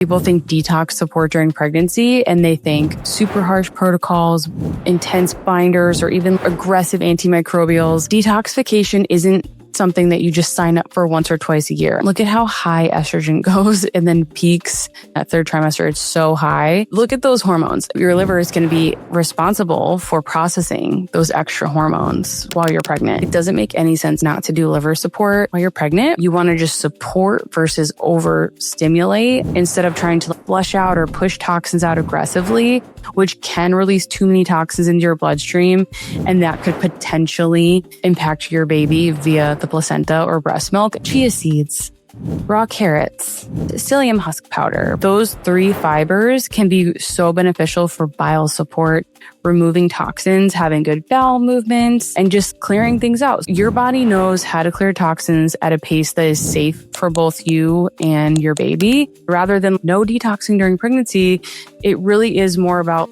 People think detox support during pregnancy, and they think super harsh protocols, intense binders, or even aggressive antimicrobials. Detoxification isn't something that you just sign up for once or twice a year. Look at how high estrogen goes and then peaks at third trimester. It's so high. Look at those hormones. Your liver is going to be responsible for processing those extra hormones while you're pregnant. It doesn't make any sense not to do liver support while you're pregnant. You want to just support versus overstimulate instead of trying to flush out or push toxins out aggressively, which can release too many toxins into your bloodstream, and that could potentially impact your baby via the placenta or breast milk. Chia seeds, raw carrots, psyllium husk powder. Those 3 fibers can be so beneficial for bile support, removing toxins, having good bowel movements, and just clearing things out. Your body knows how to clear toxins at a pace that is safe for both you and your baby. Rather than no detoxing during pregnancy, it really is more about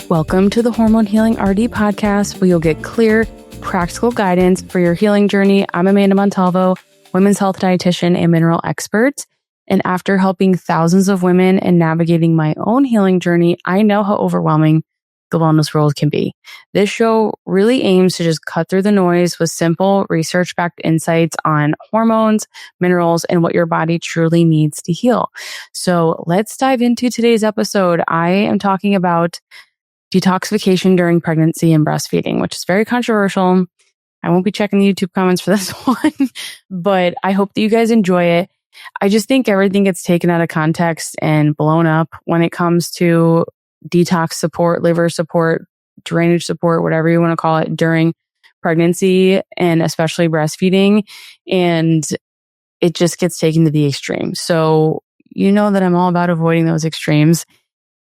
Welcome to the Hormone Healing RD podcast, where you'll get clear, practical guidance for your healing journey. I'm 𝗠𝗜𝗡𝗘, women's health dietitian and mineral expert. And after helping thousands of women and navigating my own healing journey, I know how overwhelming the wellness world can be. This show really aims to just cut through the noise with simple, research-backed insights on hormones, minerals, and what your body truly needs to heal. So let's dive into today's episode. I am talking about detoxification during pregnancy and breastfeeding, which is very controversial. I won't be checking the YouTube comments for this one, but I hope that you guys enjoy it. I just think everything gets taken out of context and blown up when it comes to detox support, liver support, drainage support, whatever you want to call it, during pregnancy and especially breastfeeding. And it just gets taken to the extreme. So you know that I'm all about avoiding those extremes.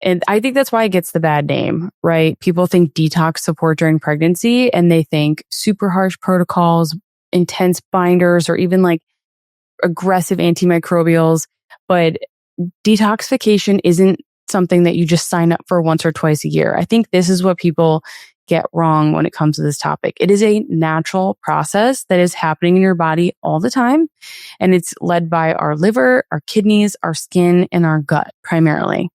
And I think that's why it gets the bad name, right? People think detox support during pregnancy, and they think super harsh protocols, intense binders, or even like aggressive antimicrobials. But detoxification isn't something that you just sign up for once or twice a year. I think this is what people get wrong when it comes to this topic. It is a natural process that is happening in your body all the time. And it's led by our liver, our kidneys, our skin, and our gut primarily.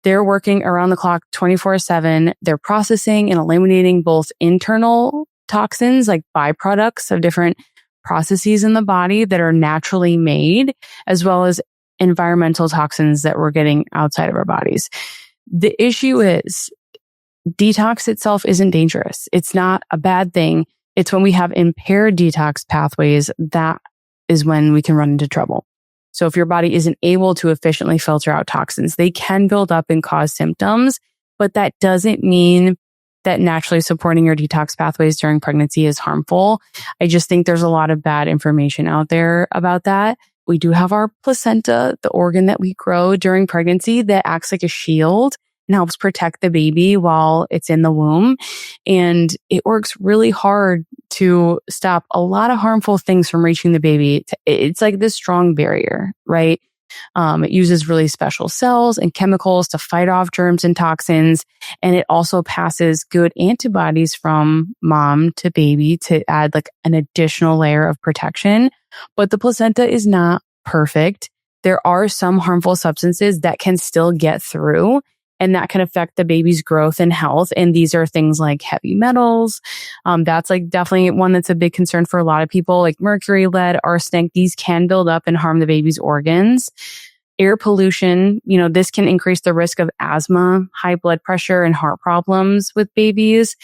They're working around the clock 24/7. They're processing and eliminating both internal toxins, like byproducts of different processes in the body that are naturally made, as well as environmental toxins that we're getting outside of our bodies. The issue is detox itself isn't dangerous. It's not a bad thing. It's when we have impaired detox pathways that is when we can run into trouble. So if your body isn't able to efficiently filter out toxins, they can build up and cause symptoms, but that doesn't mean that naturally supporting your detox pathways during pregnancy is harmful. I just think there's a lot of bad information out there about that. We do have our placenta, the organ that we grow during pregnancy that acts like a shield and helps protect the baby while it's in the womb. And it works really hard to stop a lot of harmful things from reaching the baby. It's like this strong barrier, right? It uses really special cells and chemicals to fight off germs and toxins. And it also passes good antibodies from mom to baby to add like an additional layer of protection. But the placenta is not perfect. There are some harmful substances that can still get through, and that can affect the baby's growth and health. And these are things like heavy metals. That's like definitely one that's a big concern for a lot of people, like mercury, lead, arsenic. These can build up and harm the baby's organs. Air pollution, this can increase the risk of asthma, high blood pressure, and heart problems with babies.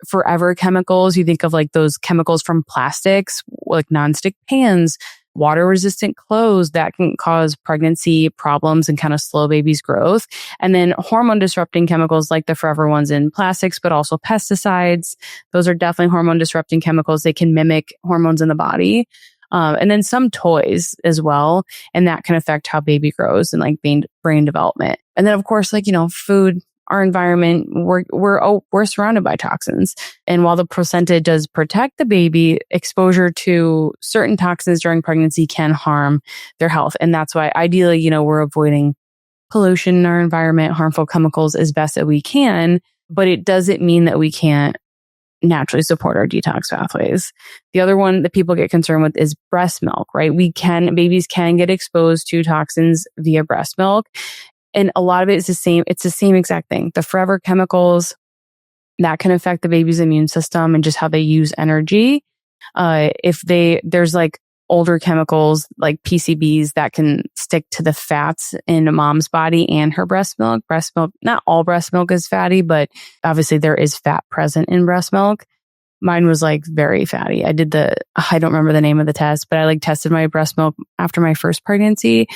Forever chemicals, you think of like those chemicals from plastics, like nonstick pans, water-resistant clothes that can cause pregnancy problems and kind of slow baby's growth. And then hormone-disrupting chemicals like the forever ones in plastics, but also pesticides. Those are definitely hormone-disrupting chemicals. They can mimic hormones in the body. And then some toys as well. And that can affect how baby grows and like brain development. And then, of course, like, food, our environment, we're surrounded by toxins. And while the placenta does protect the baby, exposure to certain toxins during pregnancy can harm their health. And that's why ideally, we're avoiding pollution in our environment, harmful chemicals as best that we can. But it doesn't mean that we can't naturally support our detox pathways. The other one that people get concerned with is breast milk, right? Babies can get exposed to toxins via breast milk. And a lot of it is the same. It's the same exact thing. The forever chemicals that can affect the baby's immune system and just how they use energy. There's like older chemicals like PCBs that can stick to the fats in a mom's body and her breast milk. Not all breast milk is fatty, but obviously there is fat present in breast milk. Mine was like very fatty. I don't remember the name of the test, but I like tested my breast milk after my first pregnancy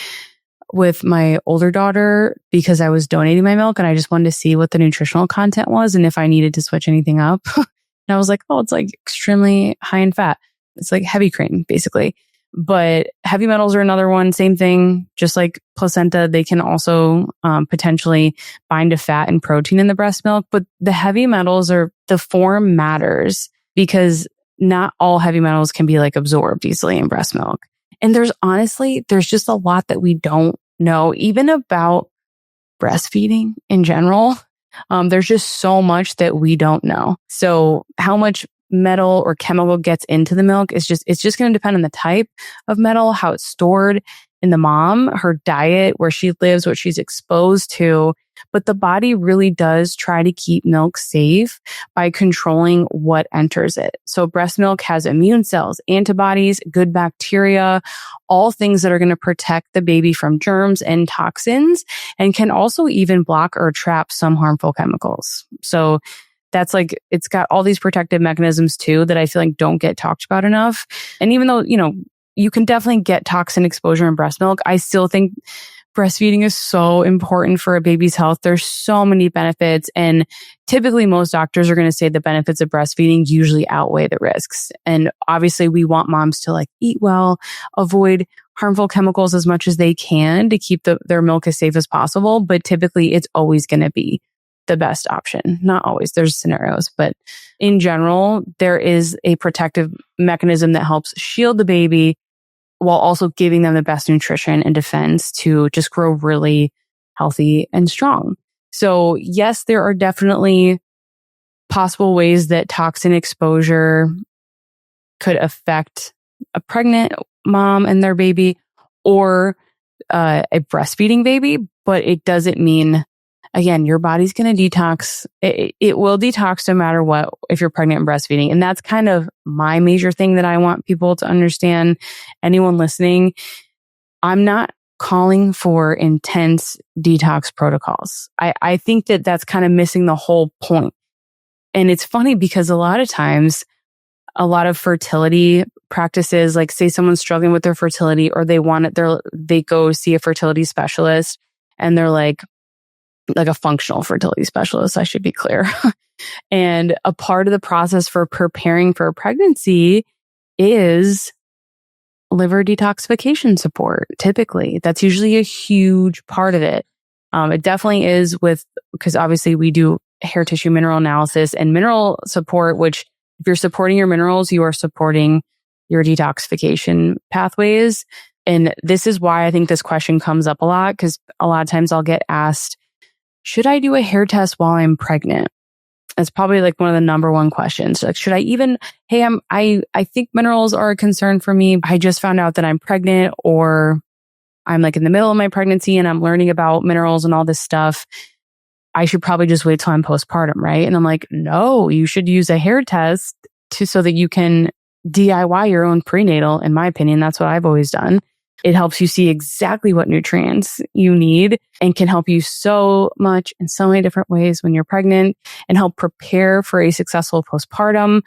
with my older daughter because I was donating my milk and I just wanted to see what the nutritional content was and if I needed to switch anything up. And I was like, oh, it's like extremely high in fat. It's like heavy cream, basically. But heavy metals are another one. Same thing, just like placenta, they can also potentially bind to fat and protein in the breast milk. But the heavy metals the form matters because not all heavy metals can be like absorbed easily in breast milk. And there's just a lot that we don't know, even about breastfeeding in general. There's just so much that we don't know. So how much metal or chemical gets into the milk it's just going to depend on the type of metal, how it's stored in the mom, her diet, where she lives, what she's exposed to. But the body really does try to keep milk safe by controlling what enters it. So breast milk has immune cells, antibodies, good bacteria, all things that are going to protect the baby from germs and toxins, and can also even block or trap some harmful chemicals. So that's like, it's got all these protective mechanisms too that I feel like don't get talked about enough. And even though, you can definitely get toxin exposure in breast milk, I still think breastfeeding is so important for a baby's health. There's so many benefits. And typically most doctors are going to say the benefits of breastfeeding usually outweigh the risks. And obviously we want moms to like eat well, avoid harmful chemicals as much as they can to keep their milk as safe as possible. But typically it's always going to be the best option. Not always, there's scenarios, but in general, there is a protective mechanism that helps shield the baby while also giving them the best nutrition and defense to just grow really healthy and strong. So yes, there are definitely possible ways that toxin exposure could affect a pregnant mom and their baby or a breastfeeding baby, but it doesn't mean, again, your body's going to detox. It will detox no matter what if you're pregnant and breastfeeding. And that's kind of my major thing that I want people to understand. Anyone listening, I'm not calling for intense detox protocols. I think that that's kind of missing the whole point. And it's funny because a lot of times, a lot of fertility practices, like say someone's struggling with their fertility or they go see a fertility specialist and they're like a functional fertility specialist, I should be clear. And a part of the process for preparing for a pregnancy is liver detoxification support. Typically, that's usually a huge part of it. It definitely is because obviously we do hair tissue mineral analysis and mineral support, which if you're supporting your minerals, you are supporting your detoxification pathways. And this is why I think this question comes up a lot, because a lot of times I'll get asked, should I do a hair test while I'm pregnant? It's probably like one of the number one questions. Like, should I even, I think minerals are a concern for me. I just found out that I'm pregnant, or I'm like in the middle of my pregnancy and I'm learning about minerals and all this stuff. I should probably just wait till I'm postpartum, right? And I'm like, no, you should use a hair test so that you can DIY your own prenatal. In my opinion, that's what I've always done. It helps you see exactly what nutrients you need and can help you so much in so many different ways when you're pregnant and help prepare for a successful postpartum.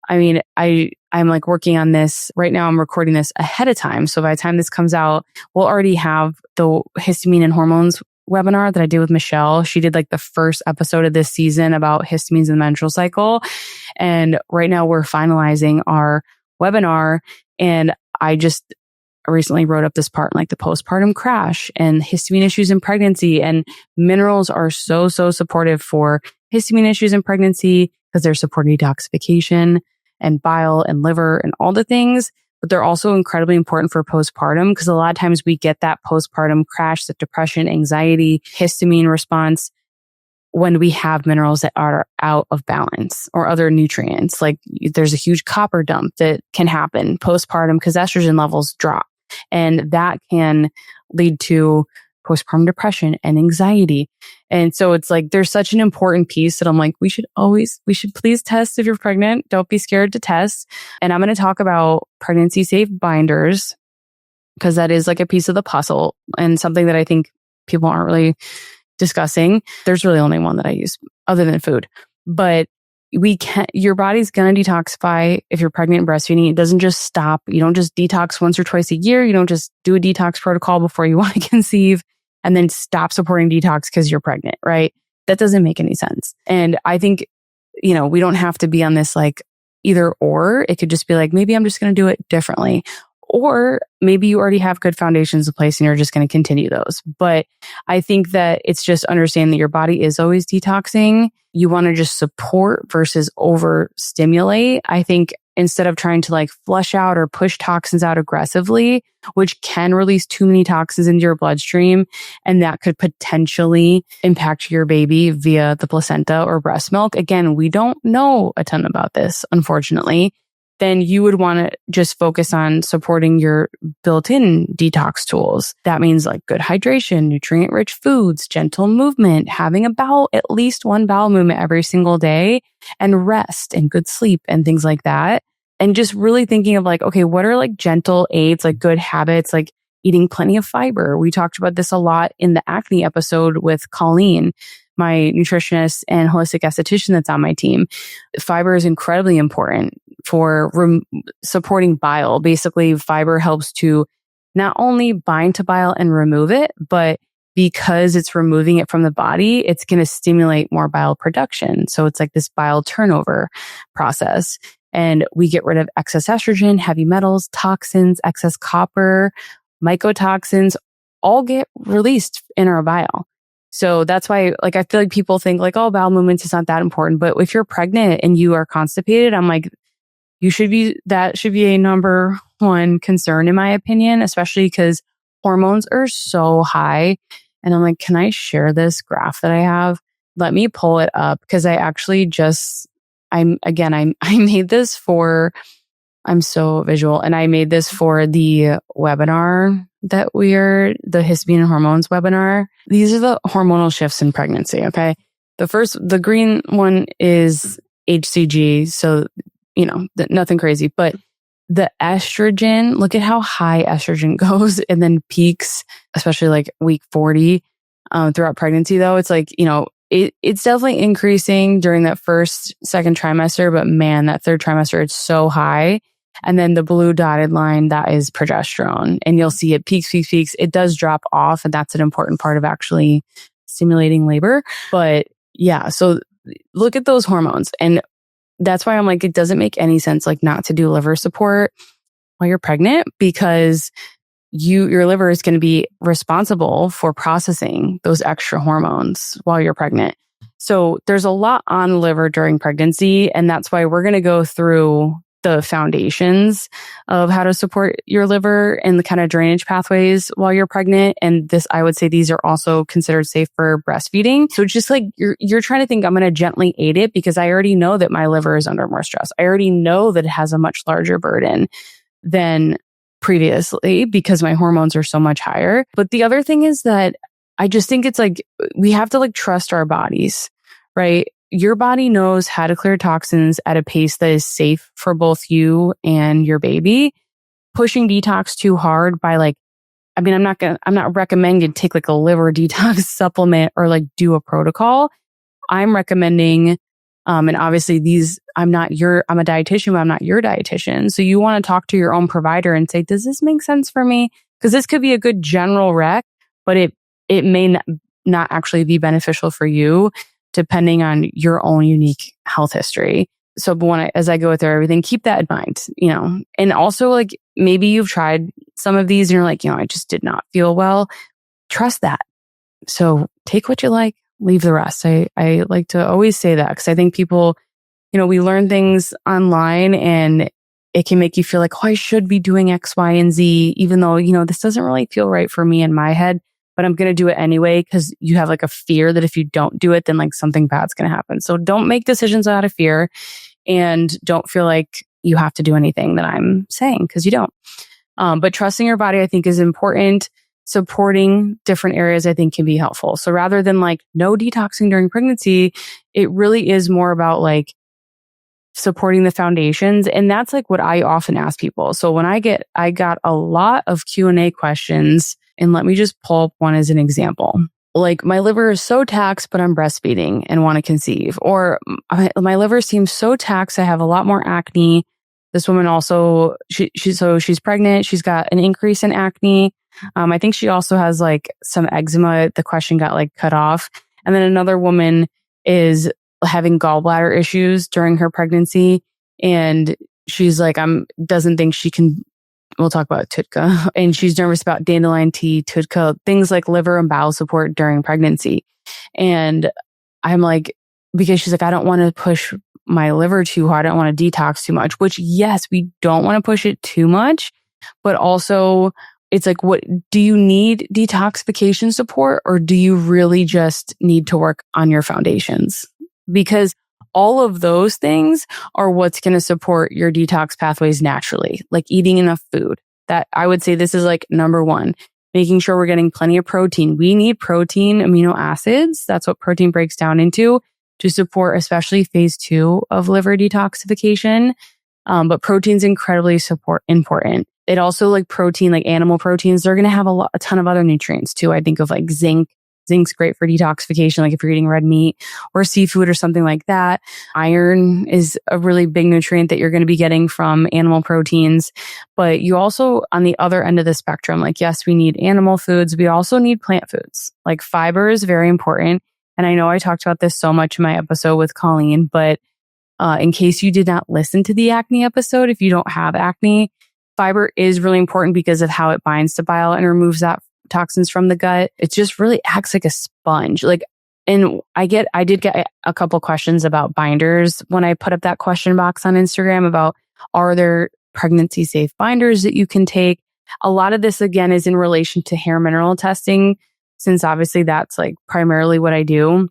I mean, I'm like working on this right now. I'm recording this ahead of time. So by the time this comes out, we'll already have the histamine and hormones webinar that I did with Michelle. She did like the first episode of this season about histamines and the menstrual cycle. And right now we're finalizing our webinar. And I just recently wrote up this part, like the postpartum crash and histamine issues in pregnancy. And minerals are so supportive for histamine issues in pregnancy because they're supporting detoxification and bile and liver and all the things. But they're also incredibly important for postpartum because a lot of times we get that postpartum crash, that depression, anxiety, histamine response when we have minerals that are out of balance or other nutrients. Like there's a huge copper dump that can happen postpartum because estrogen levels drop. And that can lead to postpartum depression and anxiety. And so it's like, there's such an important piece that I'm like, we should please test if you're pregnant. Don't be scared to test. And I'm going to talk about pregnancy safe binders because that is like a piece of the puzzle and something that I think people aren't really discussing. There's really only one that I use other than food, but your body's going to detoxify if you're pregnant and breastfeeding. It doesn't just stop. You don't just detox once or twice a year. You don't just do a detox protocol before you want to conceive and then stop supporting detox because you're pregnant, right? That doesn't make any sense. And I think, we don't have to be on this like either or. It could just be like, maybe I'm just going to do it differently. Or maybe you already have good foundations in place and you're just going to continue those. But I think that it's just understanding that your body is always detoxing. You want to just support versus overstimulate. I think instead of trying to like flush out or push toxins out aggressively, which can release too many toxins into your bloodstream, and that could potentially impact your baby via the placenta or breast milk. Again, we don't know a ton about this, unfortunately. Then you would want to just focus on supporting your built-in detox tools. That means like good hydration, nutrient-rich foods, gentle movement, having at least one bowel movement every single day, and rest and good sleep and things like that. And just really thinking of like, okay, what are like gentle aids, like good habits, like eating plenty of fiber. We talked about this a lot in the acne episode with Colleen, my nutritionist and holistic esthetician that's on my team. Fiber is incredibly important for supporting bile. Basically, fiber helps to not only bind to bile and remove it, but because it's removing it from the body, it's going to stimulate more bile production. So it's like this bile turnover process. And we get rid of excess estrogen, heavy metals, toxins, excess copper, mycotoxins, all get released in our bile. So that's why, like, I feel like people think like, oh, bowel movements is not that important. But if you're pregnant and you are constipated, I'm like, that should be a number one concern in my opinion, especially because hormones are so high. And I'm like, can I share this graph that I have? Let me pull it up because I actually I made this for, I'm so visual, and I made this for the webinar that the histamine and hormones webinar. These are the hormonal shifts in pregnancy. Okay. The green one is HCG. So, nothing crazy, but the estrogen, look at how high estrogen goes and then peaks, especially like week 40, throughout pregnancy though. It's like, it's definitely increasing during that second trimester, but man, that third trimester, it's so high. And then the blue dotted line, that is progesterone. And you'll see it peaks. It does drop off. And that's an important part of actually stimulating labor. But yeah, so look at those hormones. And that's why I'm like, it doesn't make any sense, like not to do liver support while you're pregnant, because your liver is going to be responsible for processing those extra hormones while you're pregnant. So there's a lot on the liver during pregnancy. And that's why we're going to go through the foundations of how to support your liver and the kind of drainage pathways while you're pregnant. And I would say these are also considered safe for breastfeeding. So it's just like you're trying to think, I'm going to gently aid it because I already know that my liver is under more stress. I already know that it has a much larger burden than previously because my hormones are so much higher. But the other thing is that I just think it's like, we have to like trust our bodies, right? Your body knows how to clear toxins at a pace that is safe for both you and your baby. Pushing detox too hard by I'm not recommending you take like a liver detox supplement or like do a protocol. I'm recommending, and obviously I'm a dietitian, but I'm not your dietitian. So you want to talk to your own provider and say, does this make sense for me? Because this could be a good general rec, but it may not actually be beneficial for you, depending on your own unique health history. So as I go through everything, keep that in mind, and also like maybe you've tried some of these and you're like, I just did not feel well. Trust that. So take what you like, leave the rest. I like to always say that because I think people, we learn things online and it can make you feel like, oh, I should be doing X, Y, and Z, even though, this doesn't really feel right for me in my head. but I'm going to do it anyway because you have like a fear that if you don't do it, then like something bad's going to happen. So don't make decisions out of fear and don't feel like you have to do anything that I'm saying because you don't. But trusting your body, I think, is important. Supporting different areas, I think, can be helpful. So rather than like no detoxing during pregnancy, it really is more about like supporting the foundations. And that's like what I often ask people. So when I got a lot of Q&A questions, and let me just pull up one as an example. Like, my liver is so taxed, but I'm breastfeeding and want to conceive. Or my liver seems so taxed, I have a lot more acne. This woman also, she's pregnant. She's got an increase in acne. I think she also has like some eczema. The question got like cut off. And then another woman is having gallbladder issues during her pregnancy. And she's like, doesn't think she can, we'll talk about 𝗘𝗣𝗜𝗙. And she's nervous about dandelion tea, 𝗘𝗣𝗕𝗙, things like liver and bowel support during pregnancy. And I'm like, because she's like, I don't want to push my liver too hard. I don't want to detox too much, which yes, we don't want to push it too much, but also it's like, what do you need detoxification support, or do you really just need to work on your foundations? Because all of those things are what's going to support your detox pathways naturally, like eating enough food. That I would say this is like number one, making sure we're getting plenty of protein. We need protein, amino acids. That's what protein breaks down into to support, especially phase 2 of liver detoxification. But protein's incredibly important. It also, like protein, like animal proteins, they're going to have a ton of other nutrients too. I think of like zinc. Zinc's great for detoxification, like if you're eating red meat or seafood or something like that. Iron is a really big nutrient that you're going to be getting from animal proteins. But you also, on the other end of the spectrum, like yes, we need animal foods. We also need plant foods. Like fiber is very important. And I know I talked about this so much in my episode with Colleen, but in case you did not listen to the acne episode, if you don't have acne, fiber is really important because of how it binds to bile and removes that toxins from the gut. It just really acts like a sponge. Like, and I did get a couple questions about binders when I put up that question box on Instagram about, are there pregnancy safe binders that you can take? A lot of this again is in relation to hair mineral testing, since obviously that's like primarily what I do.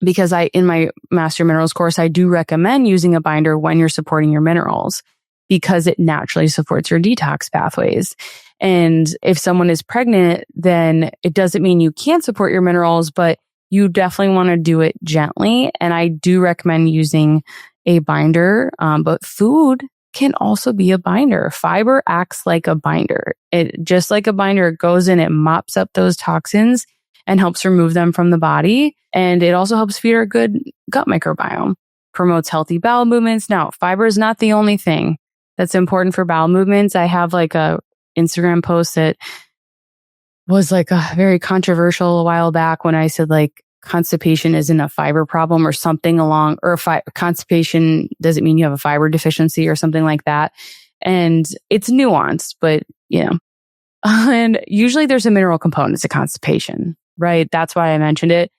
Because in my Master Minerals course, I do recommend using a binder when you're supporting your minerals because it naturally supports your detox pathways. And if someone is pregnant, then it doesn't mean you can't support your minerals, but you definitely want to do it gently. And I do recommend using a binder, but food can also be a binder. Fiber acts like a binder. It just like a binder, it goes in, it mops up those toxins and helps remove them from the body. And it also helps feed our good gut microbiome, promotes healthy bowel movements. Now, fiber is not the only thing that's important for bowel movements. I have like a Instagram post that was like a very controversial a while back when I said like constipation isn't a fiber problem or something along, or constipation doesn't mean you have a fiber deficiency or something like that. And it's nuanced, but you know, and usually there's a mineral component to constipation, right? That's why I mentioned it,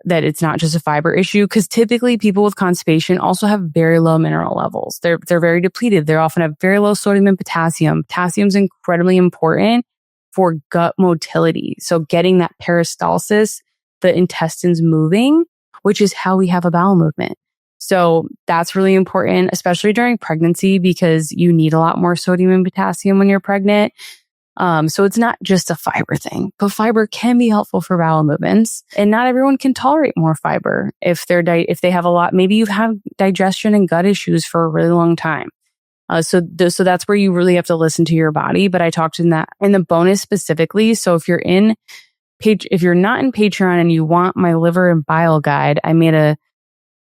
that it's not just a fiber issue, because typically people with constipation also have very low mineral levels. They're very depleted. They often have very low sodium and potassium. Potassium is incredibly important for gut motility. So getting that peristalsis, the intestines moving, which is how we have a bowel movement. So that's really important, especially during pregnancy, because you need a lot more sodium and potassium when you're pregnant. So it's not just a fiber thing, but fiber can be helpful for bowel movements, and not everyone can tolerate more fiber. If they have a lot, maybe you've had digestion and gut issues for a really long time. So that's where you really have to listen to your body. But I talked in the bonus specifically. So if you're not in Patreon and you want my liver and bile guide, I made a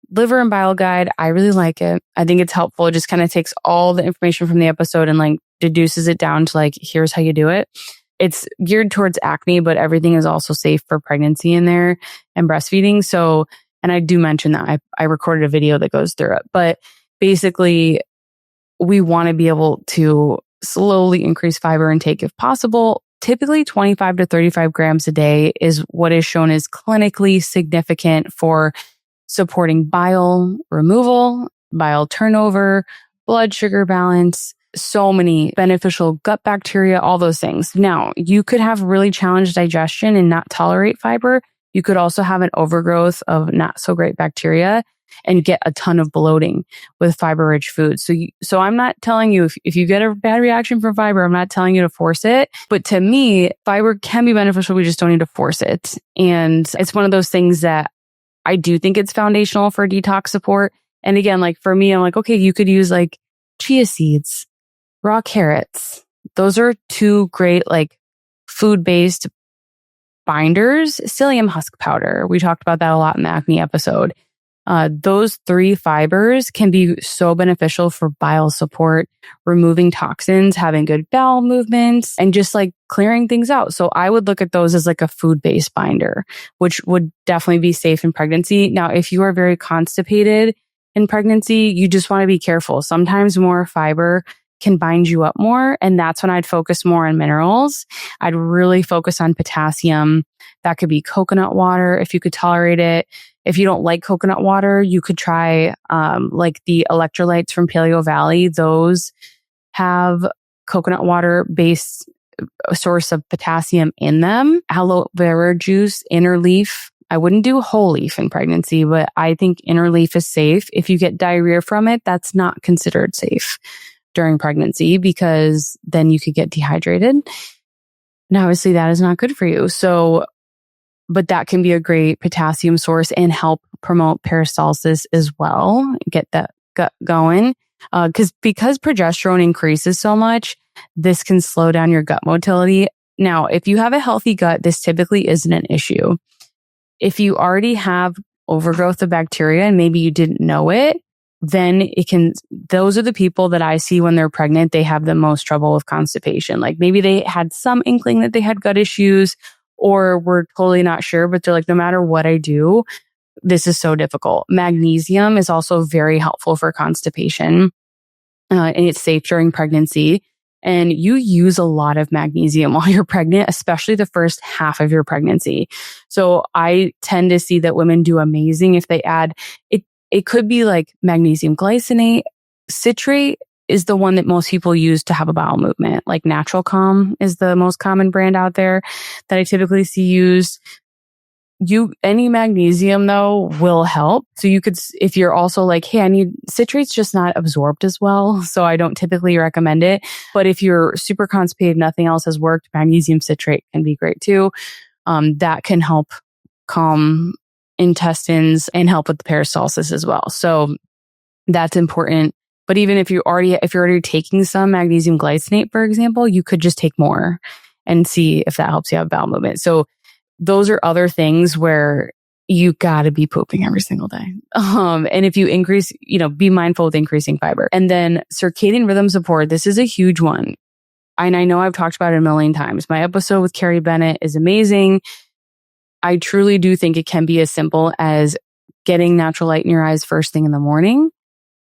liver and bile guide. I really like it. I think it's helpful. It just kind of takes all the information from the episode and like deduces it down to like, here's how you do it. It's geared towards acne, but everything is also safe for pregnancy in there and breastfeeding. So, and I do mention that I recorded a video that goes through it, but basically we want to be able to slowly increase fiber intake if possible. Typically 25 to 35 grams a day is what is shown as clinically significant for supporting bile removal, bile turnover, blood sugar balance, so many beneficial gut bacteria, all those things. Now, you could have really challenged digestion and not tolerate fiber. You could also have an overgrowth of not so great bacteria and get a ton of bloating with fiber-rich foods. So I'm not telling you if you get a bad reaction from fiber, I'm not telling you to force it. But to me, fiber can be beneficial. We just don't need to force it. And it's one of those things that I do think it's foundational for detox support. And again, like for me, I'm like, okay, you could use like chia seeds, raw carrots. Those are two great like food-based binders. Psyllium husk powder. We talked about that a lot in the acne episode. Those three fibers can be so beneficial for bile support, removing toxins, having good bowel movements, and just like clearing things out. So I would look at those as like a food-based binder, which would definitely be safe in pregnancy. Now, if you are very constipated in pregnancy, you just want to be careful. Sometimes more fiber can bind you up more. And that's when I'd focus more on minerals. I'd really focus on potassium. That could be coconut water if you could tolerate it. If you don't like coconut water, you could try like the electrolytes from 𝗘𝗣𝗦𝗭. Those have coconut water based source of potassium in them. Aloe vera juice, inner leaf. I wouldn't do whole leaf in pregnancy, but I think inner leaf is safe. If you get diarrhea from it, that's not considered safe during pregnancy because then you could get dehydrated. And obviously that is not good for you. So, but that can be a great potassium source and help promote peristalsis as well. Get that gut going. Because progesterone increases so much, this can slow down your gut motility. Now, if you have a healthy gut, this typically isn't an issue. If you already have overgrowth of bacteria and maybe you didn't know it, then those are the people that I see when they're pregnant, they have the most trouble with constipation. Like maybe they had some inkling that they had gut issues or were totally not sure, but they're like, no matter what I do, this is so difficult. Magnesium is also very helpful for constipation, and it's safe during pregnancy. And you use a lot of magnesium while you're pregnant, especially the first half of your pregnancy. So I tend to see that women do amazing if they add it. It could be like magnesium glycinate. Citrate is the one that most people use to have a bowel movement. Like Natural Calm is the most common brand out there that I typically see used. Any magnesium though will help. So you could, if you're also like, hey, citrate's just not absorbed as well. So I don't typically recommend it. But if you're super constipated, nothing else has worked, magnesium citrate can be great too. That can help calm intestines and help with the peristalsis as well. So that's important. But even if you're already taking some magnesium glycinate, for example, you could just take more and see if that helps you have bowel movement. So those are other things where you got to be pooping every single day. And if you increase, be mindful with increasing fiber. And then circadian rhythm support. This is a huge one. And I know I've talked about it a million times. My episode with 𝗘𝗣𝗜𝗦 is amazing. I truly do think it can be as simple as getting natural light in your eyes first thing in the morning,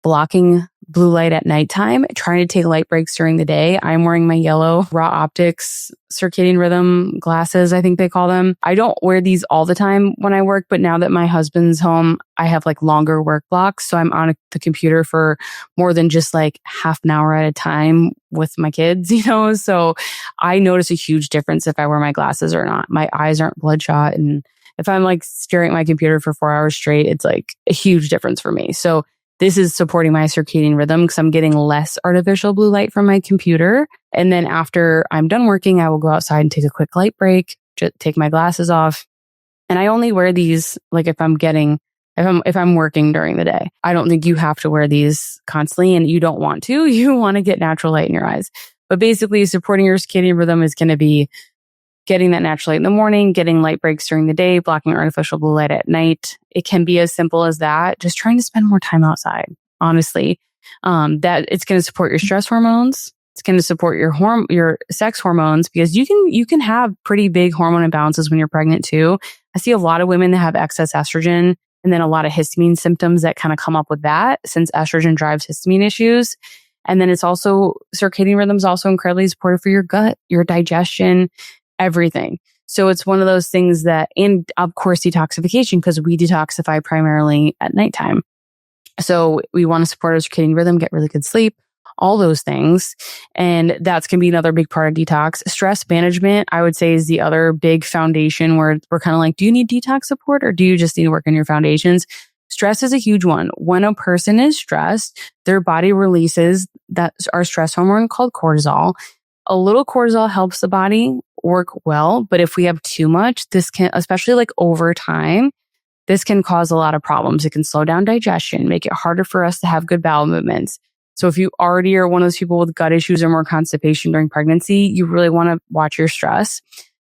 blocking blue light at nighttime, trying to take light breaks during the day. I'm wearing my yellow Raw Optics circadian rhythm glasses, I think they call them. I don't wear these all the time when I work, but now that my husband's home, I have like longer work blocks. So I'm on the computer for more than just like half an hour at a time with my kids, So I notice a huge difference if I wear my glasses or not. My eyes aren't bloodshot. And if I'm like staring at my computer for 4 hours straight, it's like a huge difference for me. So this is supporting my circadian rhythm because I'm getting less artificial blue light from my computer. And then after I'm done working, I will go outside and take a quick light break, just take my glasses off. And I only wear these like if I'm working during the day. I don't think you have to wear these constantly, and you don't want to. You want to get natural light in your eyes. But basically supporting your circadian rhythm is going to be getting that natural light in the morning, getting light breaks during the day, blocking artificial blue light at night. It can be as simple as that. Just trying to spend more time outside, honestly. That it's going to support your stress hormones. It's going to support your sex hormones because you can have pretty big hormone imbalances when you're pregnant too. I see a lot of women that have excess estrogen and then a lot of histamine symptoms that kind of come up with that since estrogen drives histamine issues. And then circadian rhythm is also incredibly supportive for your gut, your digestion, everything. So it's one of those things and of course, detoxification, because we detoxify primarily at nighttime. So we want to support our circadian rhythm, get really good sleep. all those things. And that's going to be another big part of detox. Stress management, I would say, is the other big foundation where we're kind of like, do you need detox support or do you just need to work on your foundations? Stress is a huge one. When a person is stressed, their body releases our stress hormone called cortisol. A little cortisol helps the body work well, but if we have too much, this can, especially like over time, this can cause a lot of problems. It can slow down digestion, make it harder for us to have good bowel movements. So if you already are one of those people with gut issues or more constipation during pregnancy, you really want to watch your stress.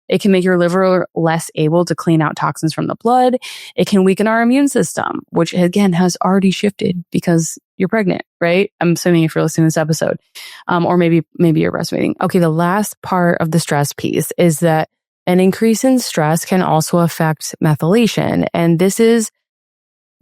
It can make your liver less able to clean out toxins from the blood. It can weaken our immune system, which again has already shifted because you're pregnant, right? I'm assuming if you're listening to this episode, or maybe you're breastfeeding. Okay, the last part of the stress piece is that an increase in stress can also affect methylation. And this is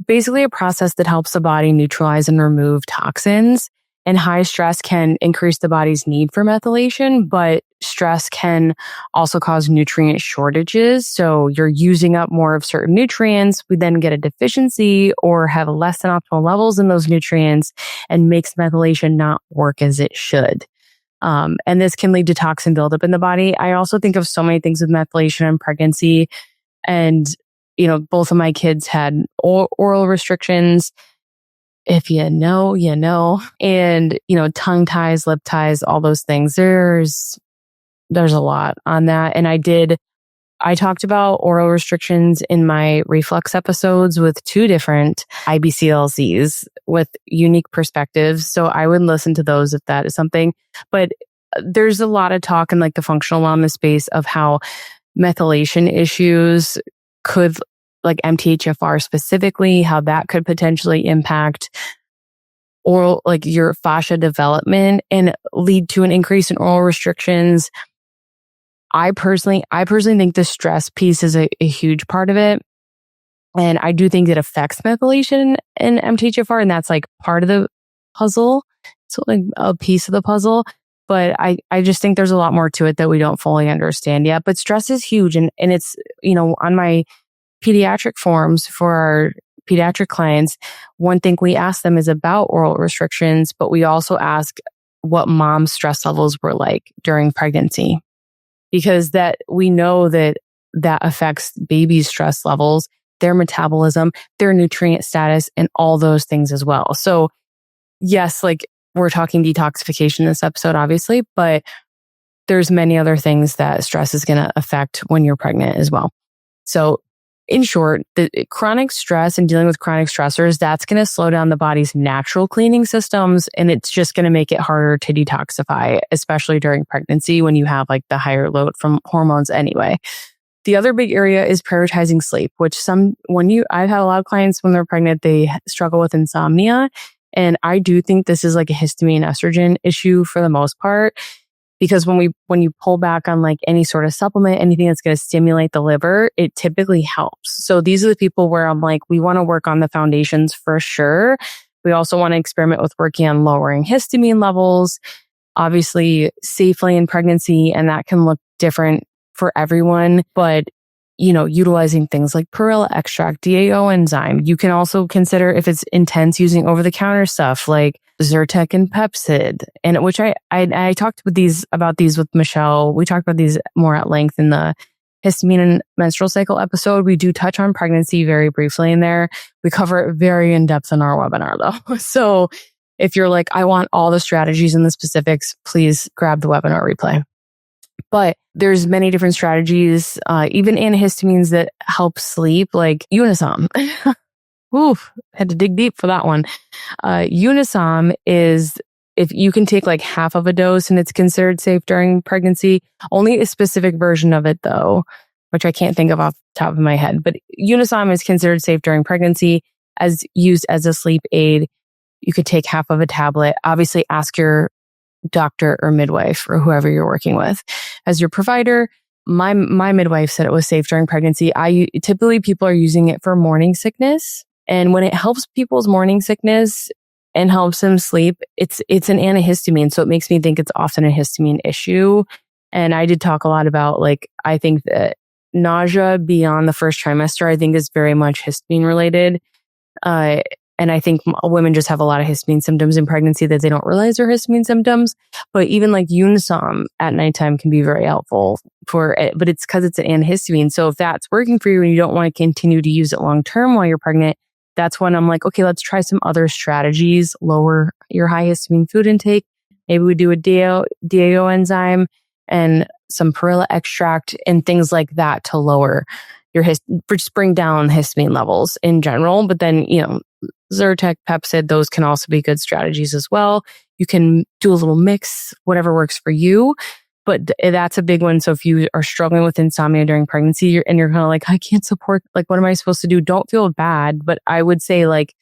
basically a process that helps the body neutralize and remove toxins. And high stress can increase the body's need for methylation, but stress can also cause nutrient shortages. So you're using up more of certain nutrients. We then get a deficiency or have less than optimal levels in those nutrients and makes methylation not work as it should. And this can lead to toxin buildup in the body. I also think of so many things with methylation and pregnancy. And, both of my kids had oral restrictions. If you know, you know. And, tongue ties, lip ties, all those things. There's a lot on that. And I talked about oral restrictions in my reflux episodes with 2 different IBCLCs with unique perspectives. So I would listen to those if that is something. But there's a lot of talk in like the functional wellness space of how methylation issues could, like MTHFR specifically, how that could potentially impact oral, like your fascia development and lead to an increase in oral restrictions. I personally think the stress piece is a huge part of it. And I do think it affects methylation and MTHFR, and that's like part of the puzzle. So like a piece of the puzzle. But I just think there's a lot more to it that we don't fully understand yet. But stress is huge. And it's, on my pediatric forms for our pediatric clients, one thing we ask them is about oral restrictions, but we also ask what mom's stress levels were like during pregnancy, because that we know that affects baby's stress levels, their metabolism, their nutrient status, and all those things as well. So yes, like we're talking detoxification in this episode, obviously, but there's many other things that stress is going to affect when you're pregnant as well. So in short, the chronic stress and dealing with chronic stressors, that's going to slow down the body's natural cleaning systems. And it's just going to make it harder to detoxify, especially during pregnancy when you have like the higher load from hormones anyway. The other big area is prioritizing sleep, which I've had a lot of clients when they're pregnant, they struggle with insomnia. And I do think this is like a histamine estrogen issue for the most part. Because when you pull back on like any sort of supplement, anything that's going to stimulate the liver, it typically helps. So these are the people where I'm like, we want to work on the foundations for sure. We also want to experiment with working on lowering histamine levels, obviously safely in pregnancy. And that can look different for everyone. But, utilizing things like perilla extract, DAO enzyme. You can also consider, if it's intense, using over-the-counter stuff like Zyrtec and Pepcid, and which I talked about these with Michelle. We talked about these more at length in the histamine and menstrual cycle episode. We do touch on pregnancy very briefly in there. We cover it very in depth in our webinar though. So if you're like, I want all the strategies and the specifics, please grab the webinar replay. But there's many different strategies, even antihistamines that help sleep, like Unisom. Oof, had to dig deep for that one. Unisom is, if you can take like half of a dose and it's considered safe during pregnancy, only a specific version of it though, which I can't think of off the top of my head. But Unisom is considered safe during pregnancy as used as a sleep aid. You could take half of a tablet. Obviously ask your doctor or midwife or whoever you're working with as your provider. My midwife said it was safe during pregnancy. Typically people are using it for morning sickness. And when it helps people's morning sickness and helps them sleep, it's an antihistamine. So it makes me think it's often a histamine issue. And I did talk a lot about, like, I think that nausea beyond the first trimester, I think is very much histamine related. And I think women just have a lot of histamine symptoms in pregnancy that they don't realize are histamine symptoms. But even like 𝗠𝗓𝗏 at nighttime can be very helpful for it, but it's because it's an antihistamine. So if that's working for you and you don't want to continue to use it long term while you're pregnant, that's when I'm like, okay, let's try some other strategies, lower your high histamine food intake. Maybe we do a 𝗘𝗣𝗜𝗦 enzyme and some perilla extract and things like that to lower your just bring down histamine levels in general. But then, 𝗧𝗕𝗓, pepsid, those can also be good strategies as well. You can do a little mix, whatever works for you. But that's a big one. So if you are struggling with insomnia during pregnancy you're kind of like, I can't support, like, what am I supposed to do? Don't feel bad. But I would say like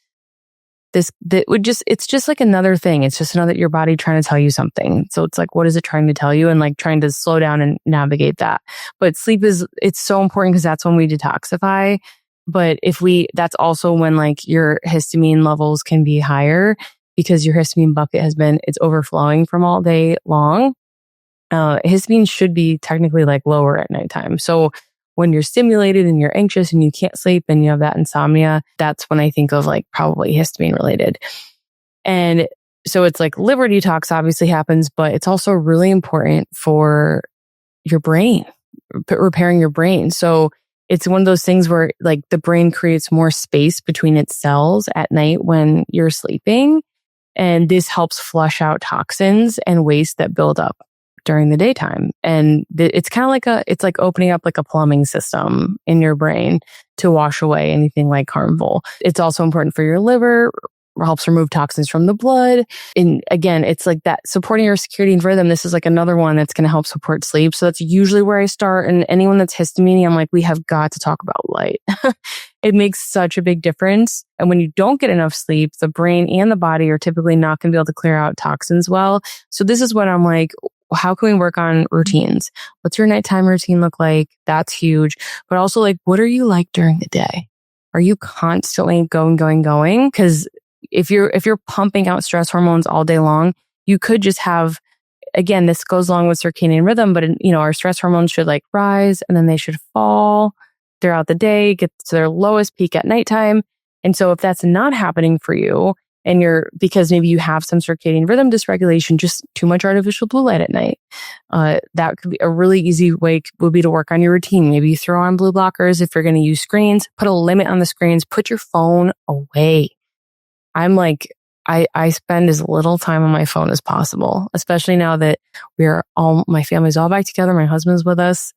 it's just like another thing. It's just another, your body trying to tell you something. So it's like, what is it trying to tell you? And like trying to slow down and navigate that. But sleep it's so important because that's when we detoxify. But that's also when like your histamine levels can be higher because your histamine bucket it's overflowing from all day long. Histamine should be technically like lower at nighttime. So when you're stimulated and you're anxious and you can't sleep and you have that insomnia, that's when I think of like probably histamine related. And so it's like liver detox obviously happens, but it's also really important for your brain, repairing your brain. So it's one of those things where like the brain creates more space between its cells at night when you're sleeping. And this helps flush out toxins and waste that build up during the daytime. And it's kind of like it's like opening up like a plumbing system in your brain to wash away anything like harmful. It's also important for your liver, helps remove toxins from the blood. And again, it's like that supporting your circadian rhythm. This is like another one that's going to help support sleep. So that's usually where I start. And anyone that's histamine, I'm like, we have got to talk about light. It makes such a big difference. And when you don't get enough sleep, the brain and the body are typically not going to be able to clear out toxins well. So this is what I'm like, how can we work on routines? What's your nighttime routine look like? That's huge. But also like, what are you like during the day? Are you constantly going? Because if you're pumping out stress hormones all day long, you could just have, again, this goes along with circadian rhythm, but our stress hormones should like rise and then they should fall throughout the day, get to their lowest peak at nighttime. And so if that's not happening for you, and because maybe you have some circadian rhythm dysregulation, just too much artificial blue light at night. That could be a really easy way would be to work on your routine. Maybe you throw on blue blockers. If you're going to use screens, put a limit on the screens, put your phone away. I'm like, I spend as little time on my phone as possible, especially now that my family's all back together. My husband's with us.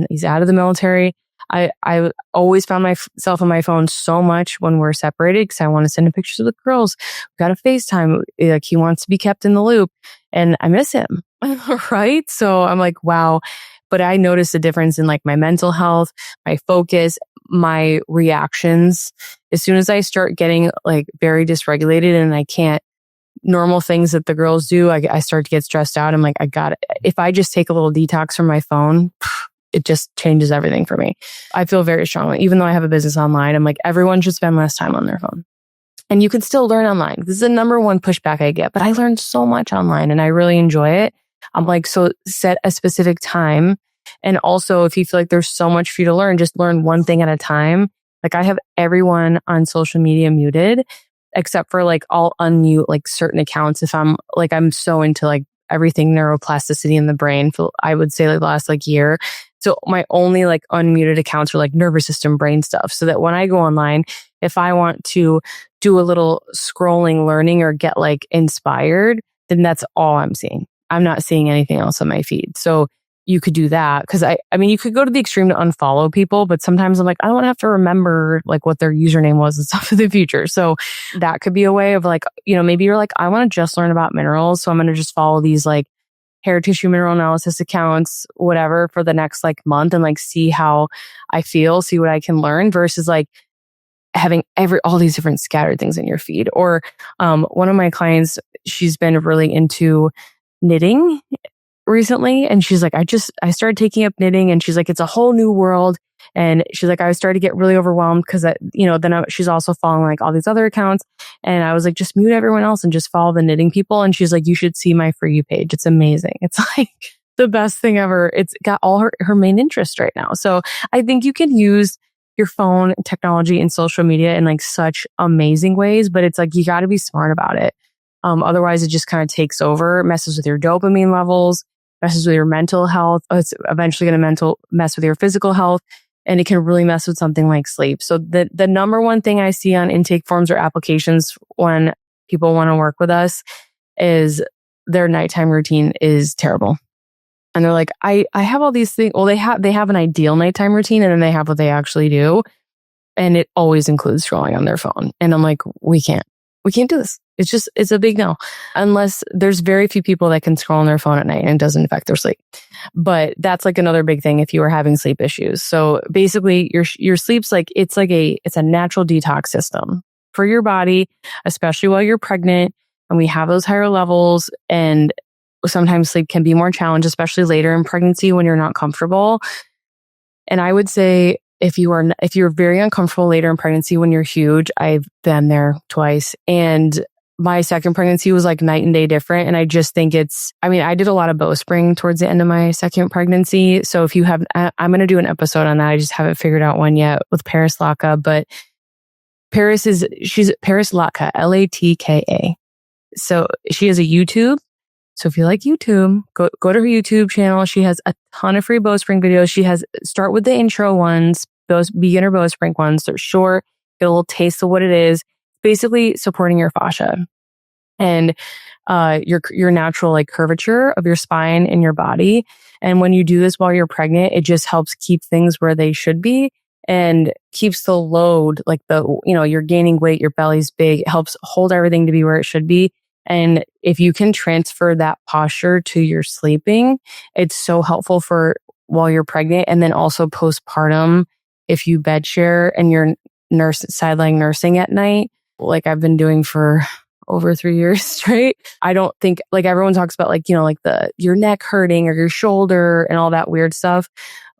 He's out of the military. I always found myself on my phone so much when we're separated because I want to send him pictures of the girls. We got a FaceTime. Like he wants to be kept in the loop and I miss him. Right? So I'm like, wow. But I noticed a difference in like my mental health, my focus, my reactions. As soon as I start getting like very dysregulated and I can't normal things that the girls do, I start to get stressed out. I'm like, I got it. If I just take a little detox from my phone, it just changes everything for me. I feel very strongly, even though I have a business online, I'm like, everyone should spend less time on their phone. And you can still learn online. This is the number one pushback I get, but I learned so much online and I really enjoy it. I'm like, so set a specific time. And also if you feel like there's so much for you to learn, just learn one thing at a time. Like I have everyone on social media muted, except for like I'll unmute like certain accounts if I'm so into like everything neuroplasticity in the brain for, I would say like the last like year. So my only like unmuted accounts are like nervous system brain stuff. So that when I go online, if I want to do a little scrolling, learning or get like inspired, then that's all I'm seeing. I'm not seeing anything else on my feed. So you could do that because I mean, you could go to the extreme to unfollow people, but sometimes I'm like, I don't want to have to remember like what their username was and stuff in the future. So that could be a way of like, maybe you're like, I want to just learn about minerals. So I'm going to just follow these like hair tissue mineral analysis accounts, whatever, for the next like month and like see how I feel, see what I can learn versus like having all these different scattered things in your feed. Or one of my clients, she's been really into knitting recently. And she's like, I started taking up knitting and she's like, it's a whole new world. And she's like, I started to get really overwhelmed because she's also following like all these other accounts. And I was like, just mute everyone else and just follow the knitting people. And she's like, you should see my For You page. It's amazing. It's like the best thing ever. It's got all her main interest right now. So I think you can use your phone technology and social media in like such amazing ways, but it's like, you got to be smart about it. Otherwise it just kind of takes over, messes with your dopamine levels, messes with your mental health. It's eventually going to mess with your physical health, and it can really mess with something like sleep. So the number one thing I see on intake forms or applications when people want to work with us is their nighttime routine is terrible. And they're like, I have all these things. Well, they have an ideal nighttime routine, and then they have what they actually do. And it always includes scrolling on their phone. And I'm like, we can't do this. It's a big no. Unless there's very few people that can scroll on their phone at night and it doesn't affect their sleep. But that's like another big thing if you are having sleep issues. So basically your sleep's like, it's a natural detox system for your body, especially while you're pregnant. And we have those higher levels, and sometimes sleep can be more challenged, especially later in pregnancy when you're not comfortable. And I would say if you're very uncomfortable later in pregnancy when you're huge, I've been there twice. And my second pregnancy was like night and day different. And I just think I did a lot of bowspring towards the end of my second pregnancy. So if you have, I'm going to do an episode on that. I just haven't figured out one yet with 𝗂𝗧𝗏𝗧, but she's 𝗂𝗧𝗏𝗧, Latka. So she has a YouTube. So if you like YouTube, go to her YouTube channel. She has a ton of free bowspring videos. Start with the intro ones, those beginner bowspring ones. They're short, get a little taste of what it is. Basically supporting your fascia and your natural like curvature of your spine and your body. And when you do this while you're pregnant, it just helps keep things where they should be and keeps the load, like you're gaining weight, your belly's big. It helps hold everything to be where it should be. And if you can transfer that posture to your sleeping, it's so helpful for while you're pregnant. And then also postpartum, if you bed share and you're sideline nursing at night, like I've been doing for over 3 years straight. I don't think, like, everyone talks about like, like your neck hurting or your shoulder and all that weird stuff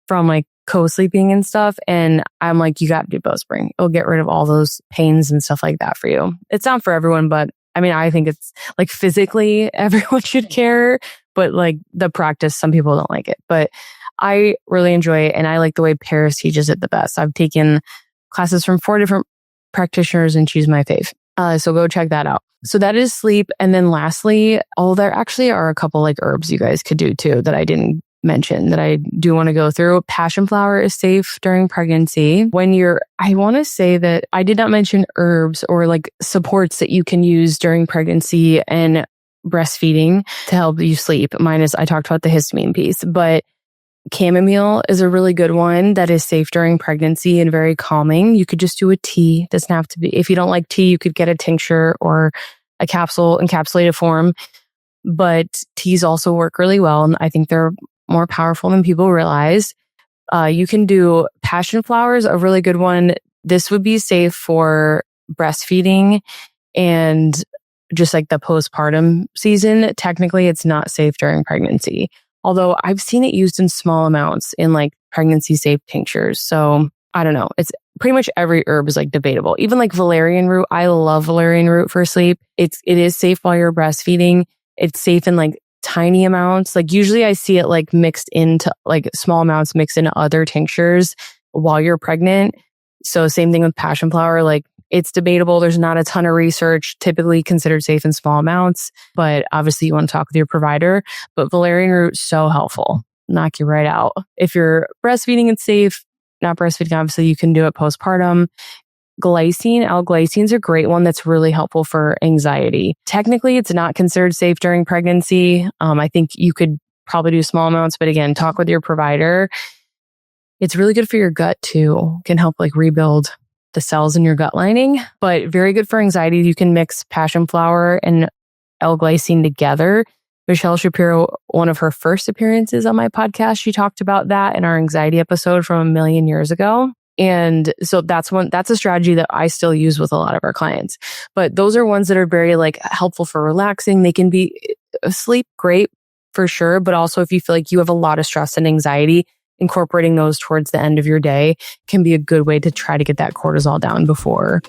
from like co-sleeping and stuff. And I'm like, you got to do bowspring. It'll get rid of all those pains and stuff like that for you. It's not for everyone, but I think it's like physically everyone should care, but like the practice, some people don't like it, but I really enjoy it. And I like the way Paris teaches it the best. I've taken classes from 4 different practitioners and she's my fave. So go check that out. So that is sleep. And then lastly, there actually are a couple like herbs you guys could do too that I didn't mention that I do want to go through. Passion flower is safe during pregnancy. I want to say that I did not mention herbs or like supports that you can use during pregnancy and breastfeeding to help you sleep. I talked about the histamine piece, but chamomile is a really good one that is safe during pregnancy and very calming. You could just do a tea. Doesn't have to be, if you don't like tea, you could get a tincture or a capsule, encapsulated form, but teas also work really well. And I think they're more powerful than people realize. You can do passion flowers, a really good one. This would be safe for breastfeeding and just like the postpartum season. Technically, it's not safe during pregnancy. Although I've seen it used in small amounts in like pregnancy safe tinctures. So I don't know. It's pretty much every herb is like debatable. Even like valerian root. I love valerian root for sleep. It is safe while you're breastfeeding. It's safe in like tiny amounts. Like usually I see it like mixed into like small amounts mixed into other tinctures while you're pregnant. So same thing with passion flower. Like it's debatable. There's not a ton of research, typically considered safe in small amounts, but obviously you want to talk with your provider. But valerian root, so helpful. Knock you right out. If you're breastfeeding, it's safe. Not breastfeeding, obviously you can do it postpartum. L-glycine is a great one that's really helpful for anxiety. Technically, it's not considered safe during pregnancy. I think you could probably do small amounts, but again, talk with your provider. It's really good for your gut too. Can help like rebuild the cells in your gut lining, but very good for anxiety. You can mix passion flower and L-glycine together. Michelle Shapiro, one of her first appearances on my podcast, she talked about that in our anxiety episode from 1 million years ago. And so that's a strategy that I still use with a lot of our clients. But those are ones that are very like helpful for relaxing. They can be sleep great for sure, but also if you feel like you have a lot of stress and anxiety, incorporating those towards the end of your day can be a good way to try to get that cortisol down before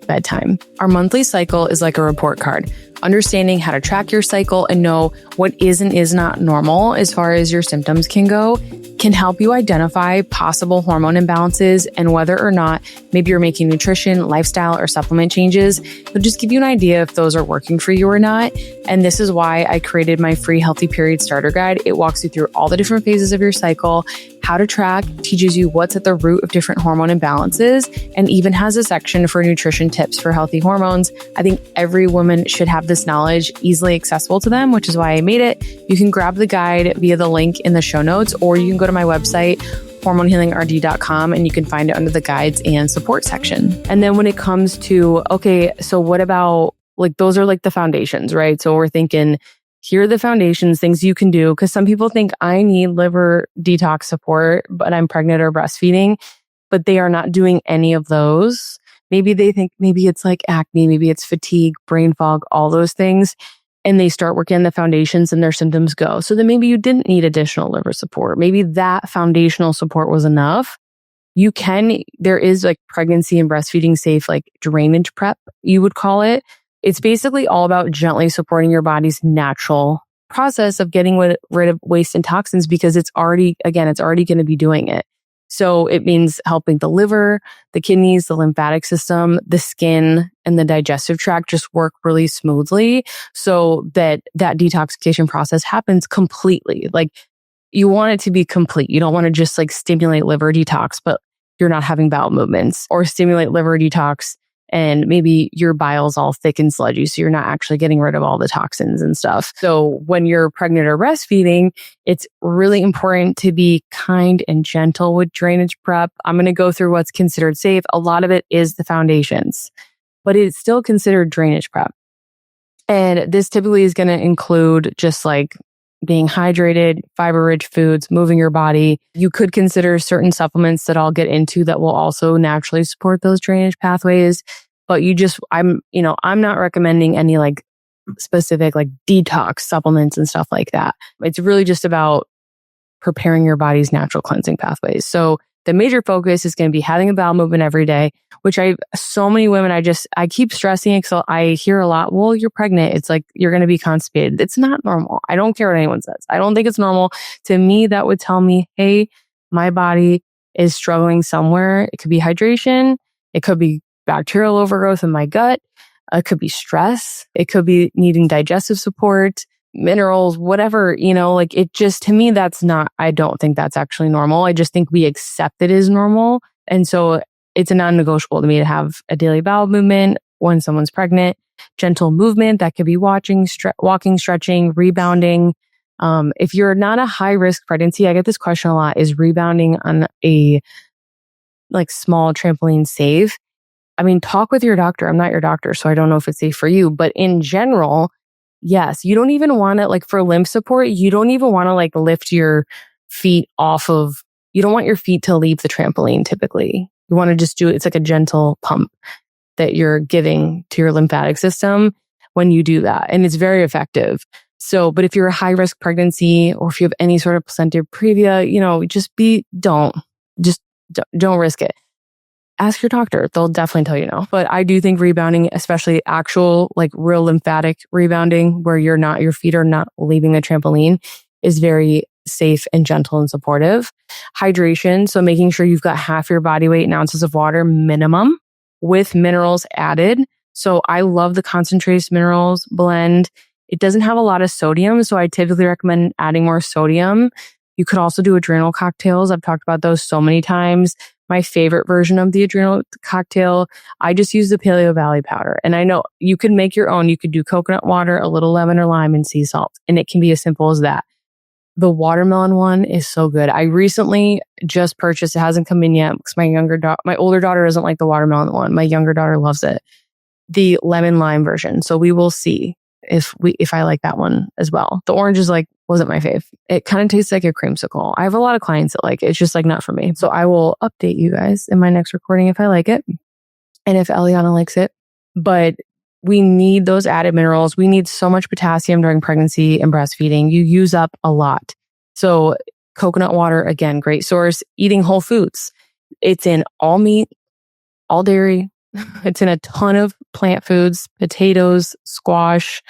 bedtime. Our monthly cycle is like a report card. understanding how to track your cycle and know what is and is not normal as far as your symptoms can go can help you identify possible hormone imbalances and whether or not maybe you're making nutrition, lifestyle, or supplement changes. It'll just give you an idea if those are working for you or not. And this is why I created my free Healthy Period Starter Guide. It walks you through all the different phases of your cycle, how to track, teaches you what's at the root of different hormone imbalances, and even has a section for nutrition tips for healthy hormones. I think every woman should have this knowledge easily accessible to them, which is why I made it. You can grab the guide via the link in the show notes, or you can go to my website, 𝗠𝗜𝗡𝗕𝗏.com, and you can find it under the guides and support section. And then when it comes to, okay, so what about, like, those are like the foundations, right? So we're thinking, here are the foundations, things you can do. Because some people think I need liver detox support, but I'm pregnant or breastfeeding, but they are not doing any of those. Maybe they think maybe it's like acne, maybe it's fatigue, brain fog, all those things. And they start working on the foundations and their symptoms go. So then maybe you didn't need additional liver support. Maybe that foundational support was enough. There is like pregnancy and breastfeeding safe, like drainage prep, you would call it. It's basically all about gently supporting your body's natural process of getting rid of waste and toxins because it's already going to be doing it. So it means helping the liver, the kidneys, the lymphatic system, the skin, and the digestive tract just work really smoothly so that detoxification process happens completely. Like, you want it to be complete. You don't want to just like stimulate liver detox, but you're not having bowel movements, or stimulate liver detox and maybe your bile's all thick and sludgy, so you're not actually getting rid of all the toxins and stuff. So when you're pregnant or breastfeeding, it's really important to be kind and gentle with drainage prep. I'm going to go through what's considered safe. A lot of it is the foundations, but it's still considered drainage prep. And this typically is going to include just like being hydrated, fiber-rich foods, moving your body. You could consider certain supplements that I'll get into that will also naturally support those drainage pathways. But I'm not recommending any like specific like detox supplements and stuff like that. It's really just about preparing your body's natural cleansing pathways. So the major focus is going to be having a bowel movement every day, which so many women, I keep stressing it. So I hear a lot, well, you're pregnant. It's like, you're going to be constipated. It's not normal. I don't care what anyone says. I don't think it's normal. To me, that would tell me, hey, my body is struggling somewhere. It could be hydration. It could be bacterial overgrowth in my gut. It could be stress. It could be needing digestive support, minerals, whatever, like it just, to me, I don't think that's actually normal. I just think we accept it as normal. And so it's a non-negotiable to me to have a daily bowel movement when someone's pregnant, gentle movement. That could be walking, stretching, rebounding. If you're not a high risk pregnancy, I get this question a lot, is rebounding on a like small trampoline safe? I mean, talk with your doctor. I'm not your doctor, so I don't know if it's safe for you, but in general, yes, you don't even want to, like, for lymph support, you don't even want to like lift your feet you don't want your feet to leave the trampoline typically. You want to just do it. It's like a gentle pump that you're giving to your lymphatic system when you do that. And it's very effective. So, but if you're a high risk pregnancy or if you have any sort of placenta previa, don't risk it. Ask your doctor. They'll definitely tell you no. But I do think rebounding, especially actual, like real lymphatic rebounding where your feet are not leaving the trampoline, is very safe and gentle and supportive. Hydration. So making sure you've got half your body weight in ounces of water minimum with minerals added. So I love the concentrated minerals blend. It doesn't have a lot of sodium, so I typically recommend adding more sodium. You could also do adrenal cocktails. I've talked about those so many times. My favorite version of the adrenal cocktail, I just use the Paleo Valley powder. And I know you can make your own. You could do coconut water, a little lemon or lime, and sea salt. And it can be as simple as that. The watermelon one is so good. I recently just purchased, it hasn't come in yet because my older daughter doesn't like the watermelon one. My younger daughter loves it. The lemon lime version. So we will see if I like that one as well. The orange wasn't my fave. It kind of tastes like a creamsicle. I have a lot of clients that like it. It's just like not for me. So I will update you guys in my next recording if I like it and if Eliana likes it. But we need those added minerals. We need so much potassium during pregnancy and breastfeeding. You use up a lot. So coconut water, again, great source. Eating whole foods. It's in all meat, all dairy, It's in a ton of plant foods, potatoes, squash,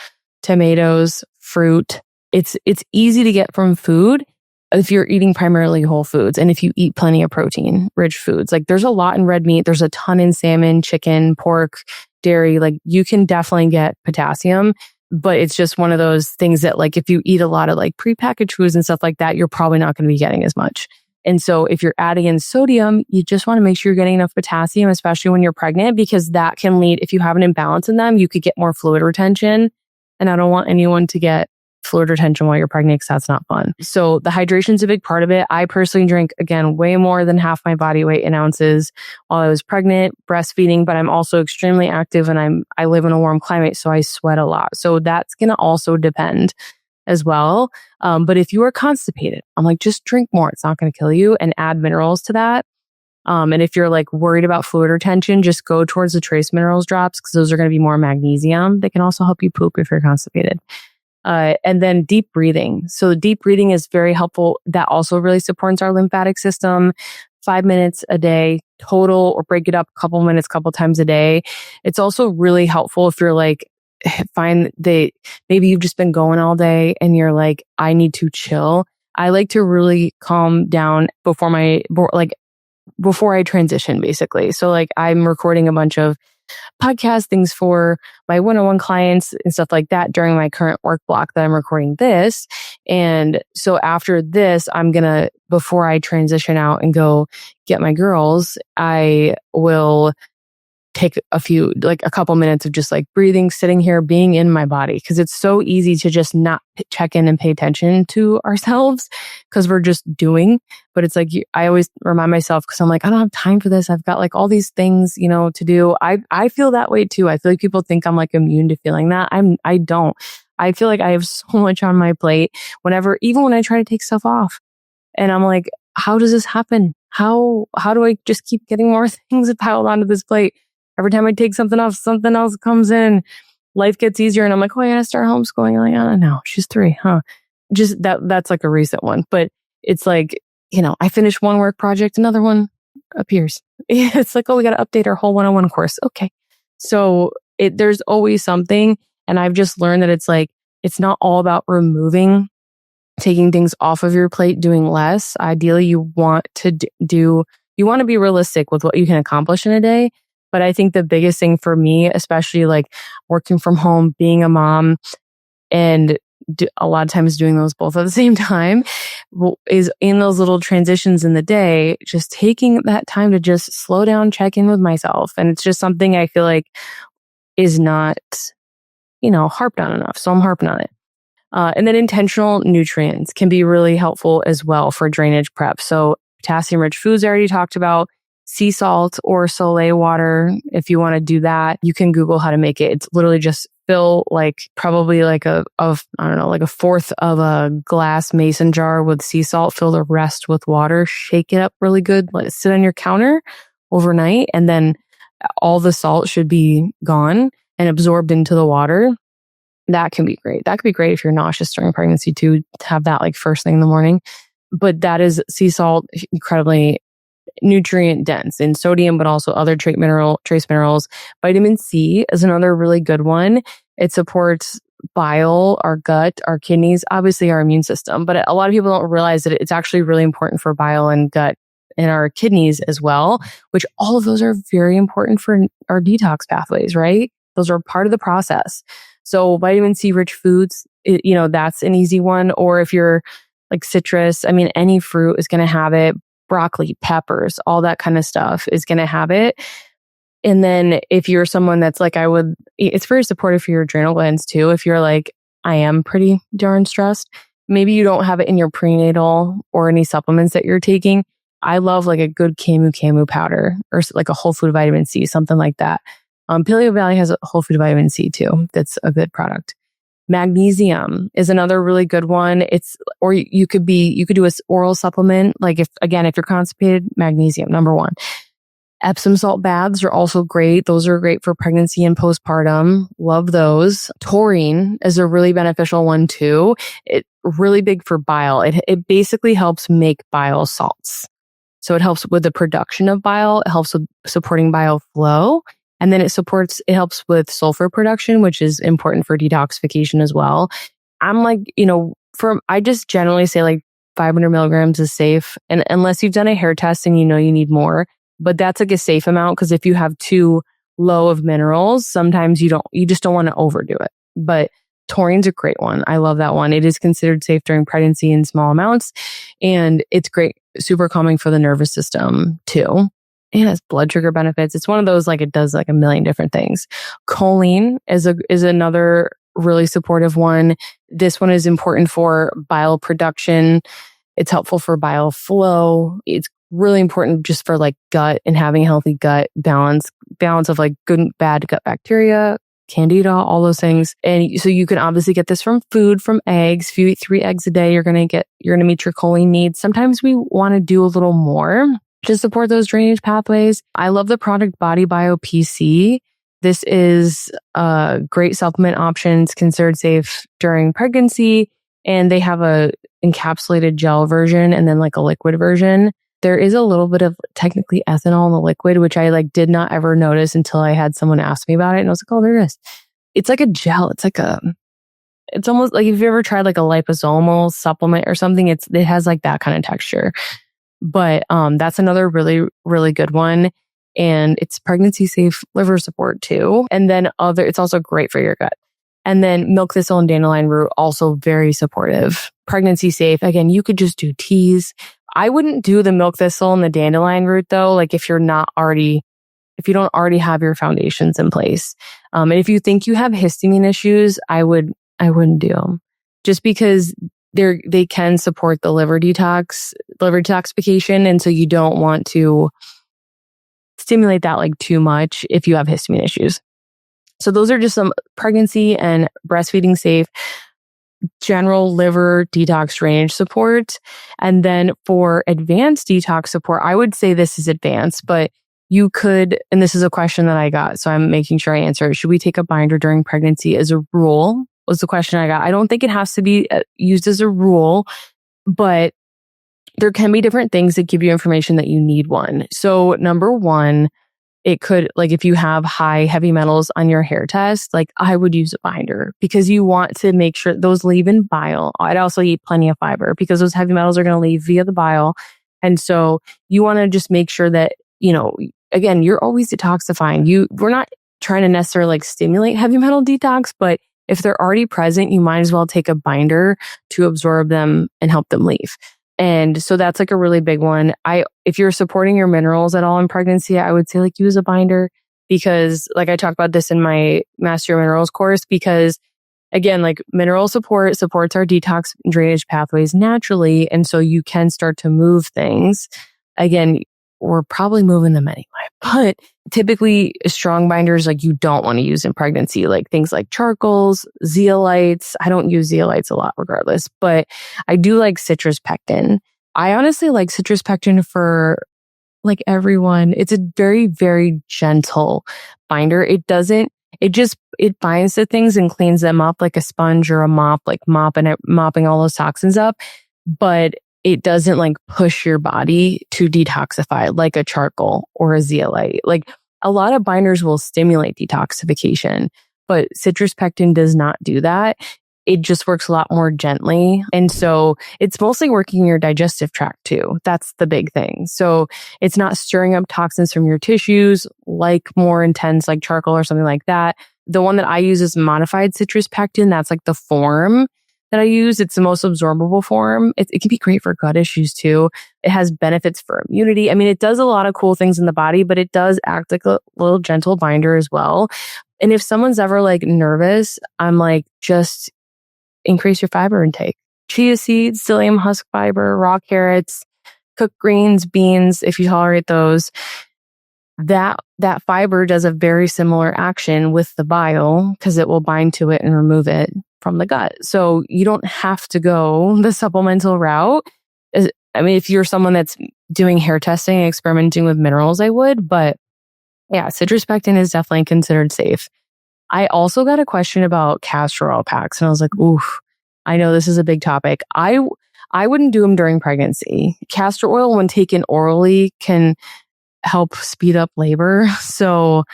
tomatoes, fruit. It's easy to get from food if you're eating primarily whole foods and if you eat plenty of protein rich foods. Like there's a lot in red meat. There's a ton in salmon, chicken, pork, dairy. Like you can definitely get potassium, but it's just one of those things that like if you eat a lot of like prepackaged foods and stuff like that, you're probably not going to be getting as much. And so if you're adding in sodium, you just want to make sure you're getting enough potassium, especially when you're pregnant, because that can lead, if you have an imbalance in them, you could get more fluid retention. And I don't want anyone to get fluid retention while you're pregnant because that's not fun. So the hydration is a big part of it. I personally drink, again, way more than half my body weight in ounces while I was pregnant, breastfeeding, but I'm also extremely active and I live in a warm climate, so I sweat a lot. So that's going to also depend as well. But if you are constipated, I'm like, just drink more. It's not going to kill you, and add minerals to that. And if you're like worried about fluid retention, just go towards the trace minerals drops because those are going to be more magnesium. They can also help you poop if you're constipated. And then deep breathing. So deep breathing is very helpful. That also really supports our lymphatic system. 5 minutes a day total, or break it up a couple minutes, couple times a day. It's also really helpful if you're like, maybe you've just been going all day and you're like, I need to chill. I like to really calm down before I transition, basically. So like I'm recording a bunch of podcast things for my one-on-one clients and stuff like that during my current work block that I'm recording this. And so after this, before I transition out and go get my girls, I will take a couple minutes of just like breathing, sitting here, being in my body. Cause it's so easy to just not check in and pay attention to ourselves because we're just doing. But it's like, I always remind myself, cause I'm like, I don't have time for this. I've got like all these things, to do. I feel that way too. I feel like people think I'm like immune to feeling that. I don't. I feel like I have so much on my plate even when I try to take stuff off, and I'm like, how does this happen? How do I just keep getting more things piled onto this plate? Every time I take something off, something else comes in. Life gets easier. And I'm like, oh, I gotta start homeschooling. I'm like, oh, no, she's 3, huh? Just that's like a recent one. But it's like, I finish one work project, another one appears. It's like, oh, we got to update our whole one-on-one course. Okay. So there's always something. And I've just learned that it's like, it's not all about taking things off of your plate, doing less. Ideally, you want to be realistic with what you can accomplish in a day. But I think the biggest thing for me, especially like working from home, being a mom, and a lot of times doing those both at the same time, is in those little transitions in the day, just taking that time to just slow down, check in with myself. And it's just something I feel like is not, harped on enough. So I'm harping on it. And then intentional nutrients can be really helpful as well for drainage prep. So potassium-rich foods I already talked about. Sea salt or Soleil water. If you want to do that, you can Google how to make it. It's literally just fill probably like a fourth of a glass mason jar with sea salt, fill the rest with water, shake it up really good, let it sit on your counter overnight, and then all the salt should be gone and absorbed into the water. That can be great. That could be great if you're nauseous during pregnancy too, to have that like first thing in the morning. But that is sea salt, incredibly nutrient dense in sodium, but also other trace minerals. Vitamin C is another really good one. It supports bile, our gut, our kidneys, obviously our immune system. But a lot of people don't realize that it's actually really important for bile and gut and our kidneys as well, which all of those are very important for our detox pathways, right? Those are part of the process. So vitamin C rich foods, that's an easy one. Or if you're like citrus, any fruit is going to have it. Broccoli, peppers, all that kind of stuff is going to have it. And then if you're someone that's like, it's very supportive for your adrenal glands too. If you're like, I am pretty darn stressed, maybe you don't have it in your prenatal or any supplements that you're taking. I love like a good 𝗘𝗜𝗡𝗏 powder or like a whole food vitamin C, something like that. Paleo Valley has a whole food vitamin C too. That's a good product. Magnesium is another really good one. You could do an oral supplement. Like if you're constipated, magnesium, number 1. Epsom salt baths are also great. Those are great for pregnancy and postpartum. Love those. Taurine is a really beneficial one too. It's really big for bile. It basically helps make bile salts. So it helps with the production of bile. It helps with supporting bile flow. And then it helps with sulfur production, which is important for detoxification as well. I'm like, I just generally say like 500 milligrams is safe. And unless you've done a hair test and you need more, but that's like a safe amount. Cause if you have too low of minerals, sometimes you just don't want to overdo it. But taurine's a great one. I love that one. It is considered safe during pregnancy in small amounts. And it's great, super calming for the nervous system too. It has blood sugar benefits. It's one of those, like it does like a million different things. Choline is another really supportive one. This one is important for bile production. It's helpful for bile flow. It's really important just for like gut and having a healthy gut balance of like good and bad gut bacteria, candida, all those things. And so you can obviously get this from food, from eggs. If you eat 3 eggs a day, you're going to meet your choline needs. Sometimes we want to do a little more to support those drainage pathways. I love the product Body Bio PC. This is a great supplement option. It's considered safe during pregnancy, and they have a encapsulated gel version and then like a liquid version. There is a little bit of technically ethanol in the liquid, which I like did not ever notice until I had someone ask me about it. And I was like, oh, there it is. It's like a gel. It's almost like if you ever tried like a liposomal supplement or something, it has like that kind of texture. But that's another really, really good one. And it's pregnancy safe liver support too. And then it's also great for your gut. And then milk thistle and dandelion root, also very supportive. Pregnancy safe. Again, you could just do teas. I wouldn't do the milk thistle and the dandelion root though, like if you don't already have your foundations in place. And if you think you have histamine issues, I wouldn't do them. Just because they can support the liver detoxification. And so you don't want to stimulate that like too much if you have histamine issues. So those are just some pregnancy and breastfeeding safe general liver detox drainage support. And then for advanced detox support, I would say this is advanced, but you could, and this is a question that I got, so I'm making sure I answer it. Should we take a binder during pregnancy as a rule? Was the question I got. I don't think it has to be used as a rule, but there can be different things that give you information that you need one. So number one, it could, like if you have high heavy metals on your hair test, like I would use a binder because you want to make sure those leave in bile. I'd also eat plenty of fiber because those heavy metals are going to leave via the bile. And so you want to just make sure that, again, you're always detoxifying. We're not trying to necessarily like stimulate heavy metal detox, but if they're already present, you might as well take a binder to absorb them and help them leave. And so that's like a really big one. If you're supporting your minerals at all in pregnancy, I would say like use a binder because like I talk about this in my Master Your Minerals course, because again, like mineral support supports our detox and drainage pathways naturally. And so you can start to move things. Again, we're probably moving them anyway, but typically strong binders like you don't want to use in pregnancy, like things like charcoals, zeolites. I don't use zeolites a lot regardless, but I do like citrus pectin. I honestly like citrus pectin for like everyone. It's a very, very gentle binder. It binds to things and cleans them up like a sponge or a mop, like mopping all those toxins up. But it doesn't like push your body to detoxify like a charcoal or a zeolite. Like a lot of binders will stimulate detoxification, but citrus pectin does not do that. It just works a lot more gently. And so it's mostly working your digestive tract too. That's the big thing. So it's not stirring up toxins from your tissues like more intense like charcoal or something like that. The one that I use is modified citrus pectin. That's like the form that I use. It's the most absorbable form. It can be great for gut issues too. It has benefits for immunity. I mean, it does a lot of cool things in the body, but it does act like a little gentle binder as well. And if someone's ever like nervous, I'm like, just increase your fiber intake. Chia seeds, psyllium husk fiber, raw carrots, cooked greens, beans, if you tolerate those. That fiber does a very similar action with the bile because it will bind to it and remove it from the gut. So you don't have to go the supplemental route. I mean, if you're someone that's doing hair testing and experimenting with minerals, I would. But yeah, citrus pectin is definitely considered safe. I also got a question about castor oil packs, and I was like, oof, I know this is a big topic. I wouldn't do them during pregnancy. Castor oil, when taken orally, can help speed up labor. So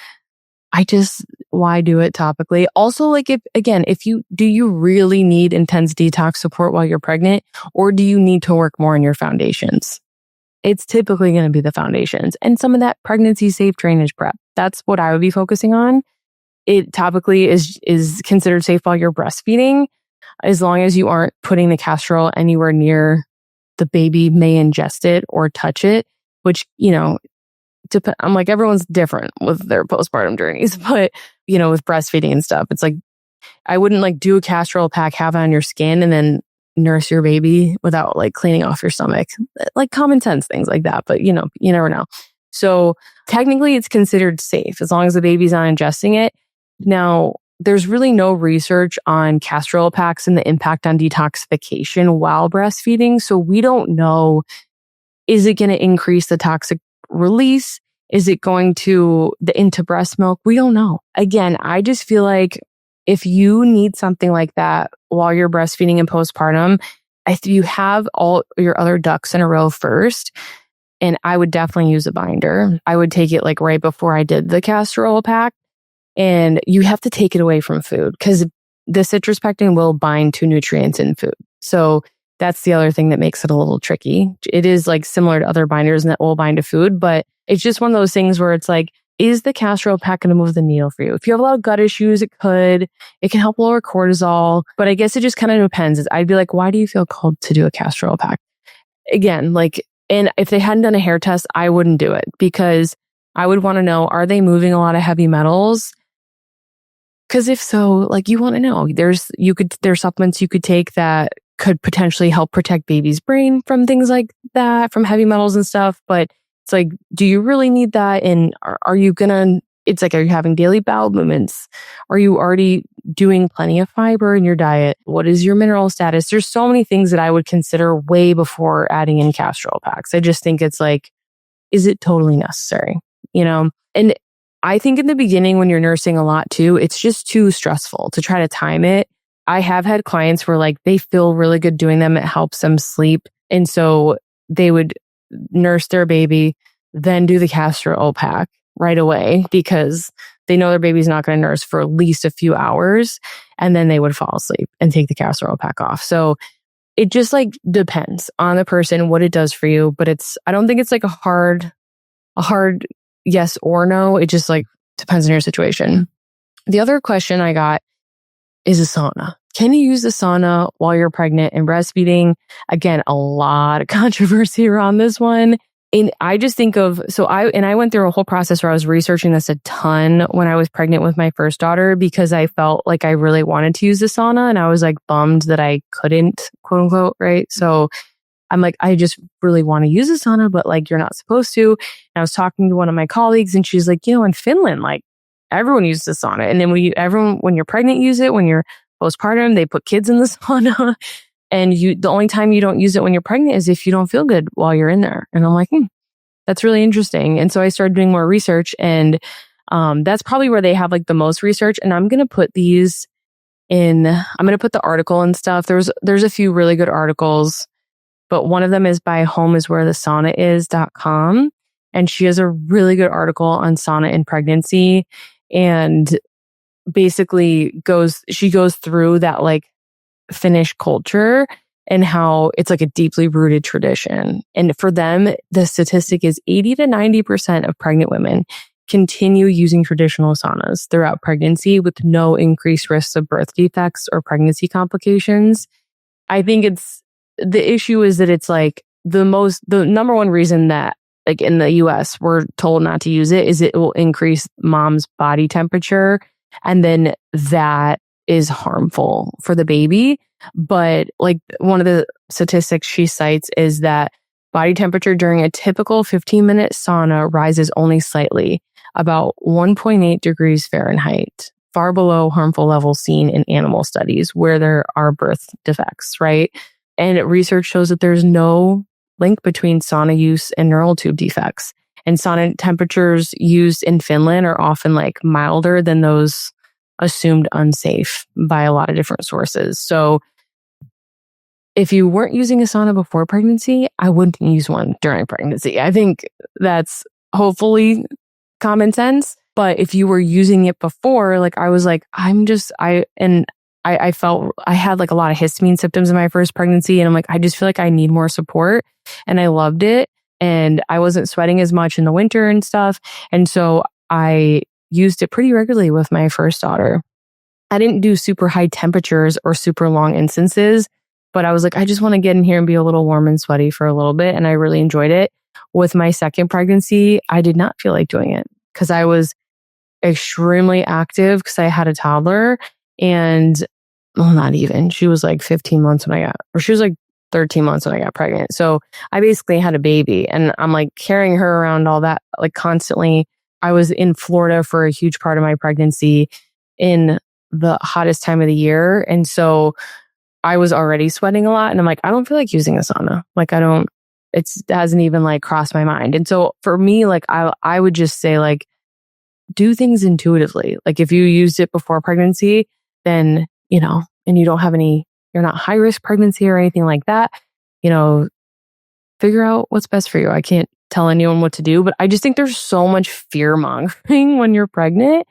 why do it topically? Also, like do you really need intense detox support while you're pregnant, or do you need to work more on your foundations? It's typically going to be the foundations and some of that pregnancy safe drainage prep. That's what I would be focusing on. It topically is considered safe while you're breastfeeding, as long as you aren't putting the castor oil anywhere near the baby may ingest it or touch it, which, I'm like, everyone's different with their postpartum journeys, but with breastfeeding and stuff, it's like, I wouldn't like do a castor oil pack, have it on your skin and then nurse your baby without like cleaning off your stomach, like common sense things like that. But you never know. So technically it's considered safe as long as the baby's not ingesting it. Now, there's really no research on castor oil packs and the impact on detoxification while breastfeeding. So we don't know, is it going to increase the toxic release? Is it going to into breast milk? We don't know. Again, I just feel like if you need something like that while you're breastfeeding and postpartum, if you have all your other ducks in a row first, and I would definitely use a binder. I would take it like right before I did the castor oil pack. And you have to take it away from food because the citrus pectin will bind to nutrients in food. So that's the other thing that makes it a little tricky. It is like similar to other binders and that will bind to food, but it's just one of those things where it's like, is the castor oil pack going to move the needle for you? If you have a lot of gut issues, it can help lower cortisol, but I guess it just kind of depends. I'd be like, why do you feel called to do a castor oil pack? Again, and if they hadn't done a hair test, I wouldn't do it because I would want to know, are they moving a lot of heavy metals? Because if so, you want to know, there's supplements you could take that could potentially help protect baby's brain from things like that, from heavy metals and stuff. But it's like, do you really need that? And are you having daily bowel movements? Are you already doing plenty of fiber in your diet? What is your mineral status? There's so many things that I would consider way before adding in castor oil packs. I just think it's like, is it totally necessary? And I think in the beginning when you're nursing a lot too, it's just too stressful to try to time it. I have had clients where they feel really good doing them. It helps them sleep. And so they would nurse their baby, then do the castor oil pack right away because they know their baby's not going to nurse for at least a few hours. And then they would fall asleep and take the castor oil pack off. So it just depends on the person, what it does for you. But I don't think it's a hard yes or no. It just depends on your situation. The other question I got is a sauna. Can you use a sauna while you're pregnant and breastfeeding? Again, a lot of controversy around this one. And I just think I went through a whole process where I was researching this a ton when I was pregnant with my first daughter because I felt like I really wanted to use the sauna and I was bummed that I couldn't, quote unquote, right? So I'm I just really want to use a sauna, but you're not supposed to. And I was talking to one of my colleagues and she's like, in Finland, everyone uses a sauna. And then when you're pregnant, use it. When you're postpartum, they put kids in the sauna. And the only time you don't use it when you're pregnant is if you don't feel good while you're in there. And I'm like, that's really interesting. And so I started doing more research and that's probably where they have the most research. And I'm going to put the article and stuff. There's a few really good articles. But one of them is by homeiswherethesaunais.com. And she has a really good article on sauna in pregnancy. And basically she goes through that Finnish culture and how it's a deeply rooted tradition. And for them, the statistic is 80 to 90% of pregnant women continue using traditional saunas throughout pregnancy with no increased risks of birth defects or pregnancy complications. I think the issue is that it's the number one reason that in the US we're told not to use it is it will increase mom's body temperature and then that is harmful for the baby. But one of the statistics she cites is that body temperature during a typical 15-minute sauna rises only slightly, about 1.8 degrees Fahrenheit, far below harmful levels seen in animal studies where there are birth defects, right? And research shows that there's no link between sauna use and neural tube defects. And sauna temperatures used in Finland are often milder than those assumed unsafe by a lot of different sources. So if you weren't using a sauna before pregnancy, I wouldn't use one during pregnancy. I think that's hopefully common sense. But if you were using it before, like I was like, I felt I had like a lot of histamine symptoms in my first pregnancy. And I'm like, I just feel like I need more support. And I loved it. And I wasn't sweating as much in the winter and stuff. And so I used it pretty regularly with my first daughter. I didn't do super high temperatures or super long instances, but I was like, I just want to get in here and be a little warm and sweaty for a little bit. And I really enjoyed it. With my second pregnancy, I did not feel like doing it because I was extremely active because I had a toddler and well, not even. She was like 15 months when she was like 13 months when I got pregnant. So I basically had a baby and I'm like carrying her around all that like constantly. I was in Florida for a huge part of my pregnancy in the hottest time of the year. And so I was already sweating a lot and I'm like, I don't feel like using a sauna. Like it hasn't even like crossed my mind. And so for me, like I would just say like, do things intuitively. Like if you used it before pregnancy, then, and you don't have you're not high risk pregnancy or anything like that, figure out what's best for you. I can't tell anyone what to do, but I just think there's so much fear mongering when you're pregnant.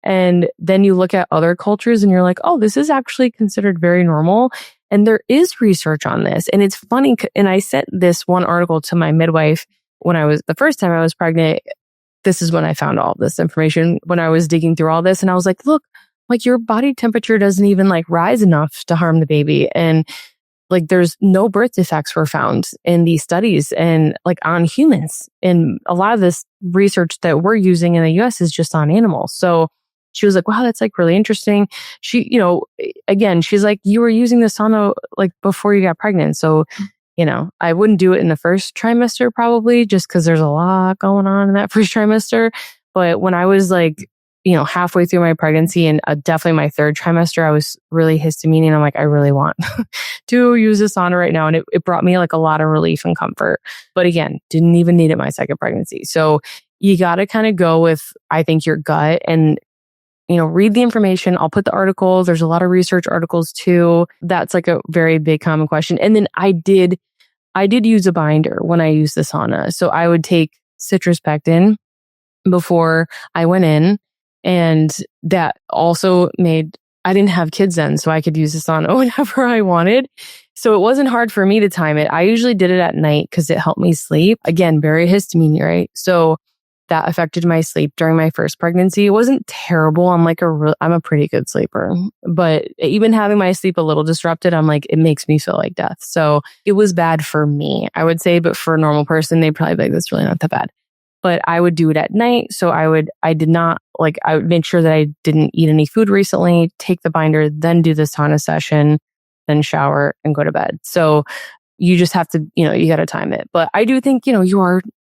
And then you look at other cultures and you're like, oh, this is actually considered very normal. And there is research on this. And it's funny. And I sent this one article to my midwife the first time I was pregnant. This is when I found all this information when I was digging through all this. And I was like, look, like your body temperature doesn't even like rise enough to harm the baby. And like there's no birth defects were found in these studies and like on humans. And a lot of this research that we're using in the US is just on animals. So she was like, wow, that's like really interesting. She, again, she's like, you were using the sauna like before you got pregnant. So, I wouldn't do it in the first trimester probably just because there's a lot going on in that first trimester. But when I was like, halfway through my pregnancy and definitely my third trimester, I was really histamine and I'm like, I really want to use the sauna right now. And it brought me like a lot of relief and comfort. But again, didn't even need it my second pregnancy. So you got to kind of go with, I think, your gut and read the information. I'll put the articles. There's a lot of research articles too. That's like a very big common question. And then I did use a binder when I used the sauna. So I would take citrus pectin before I went in. And that also I didn't have kids then, so I could use the sauna whenever I wanted. So it wasn't hard for me to time it. I usually did it at night because it helped me sleep. Again, very histamine, right? So that affected my sleep during my first pregnancy. It wasn't terrible. I'm a pretty good sleeper, but even having my sleep a little disrupted, I'm like, it makes me feel like death. So it was bad for me, I would say, but for a normal person, they'd probably be like, that's really not that bad. But I would do it at night. So I would make sure that I didn't eat any food recently, take the binder, then do the sauna session, then shower and go to bed. So you just have to, you got to time it. But I do think,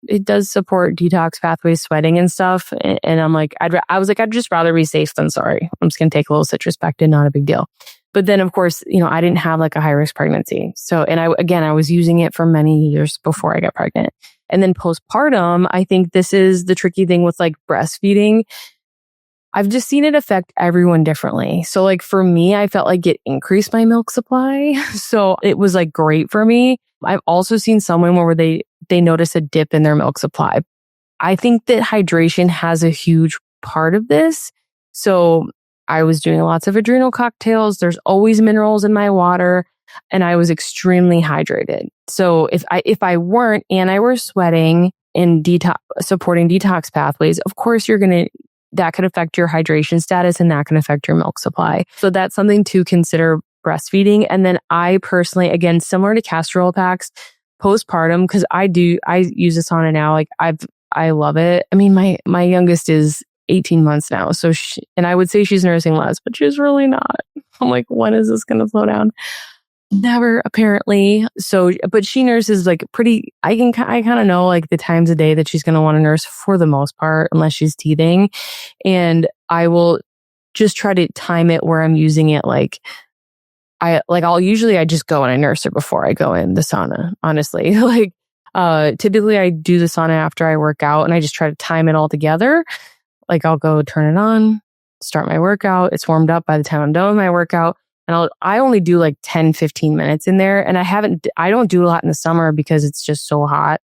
it does support detox pathways, sweating and stuff. And I'm like, I'd just rather be safe than sorry. I'm just going to take a little citrus pectin, not a big deal. But then of course, I didn't have like a high risk pregnancy. So, and I was using it for many years before I got pregnant. And then postpartum, I think this is the tricky thing with like breastfeeding. I've just seen it affect everyone differently. So like for me, I felt like it increased my milk supply. So it was like great for me. I've also seen someone where they notice a dip in their milk supply. I think that hydration has a huge part of this. So I was doing lots of adrenal cocktails. There's always minerals in my water. And I was extremely hydrated. So if I weren't and I were sweating and supporting detox pathways, of course that could affect your hydration status and that can affect your milk supply. So that's something to consider breastfeeding. And then I personally, again, similar to castor oil packs, postpartum, because I use the sauna now. Like I love it. I mean, my youngest is 18 months now. So and I would say she's nursing less, but she's really not. I'm like, when is this going to slow down? Never, apparently. So, but she nurses like I kind of know like the times of day that she's going to want to nurse for the most part, unless she's teething. And I will just try to time it where I'm using it. I just go and I nurse her before I go in the sauna, honestly. Typically I do the sauna after I work out and I just try to time it all together. Like I'll go turn it on, start my workout. It's warmed up by the time I'm done with my workout. And I only do like 10, 15 minutes in there. And I don't do a lot in the summer because it's just so hot.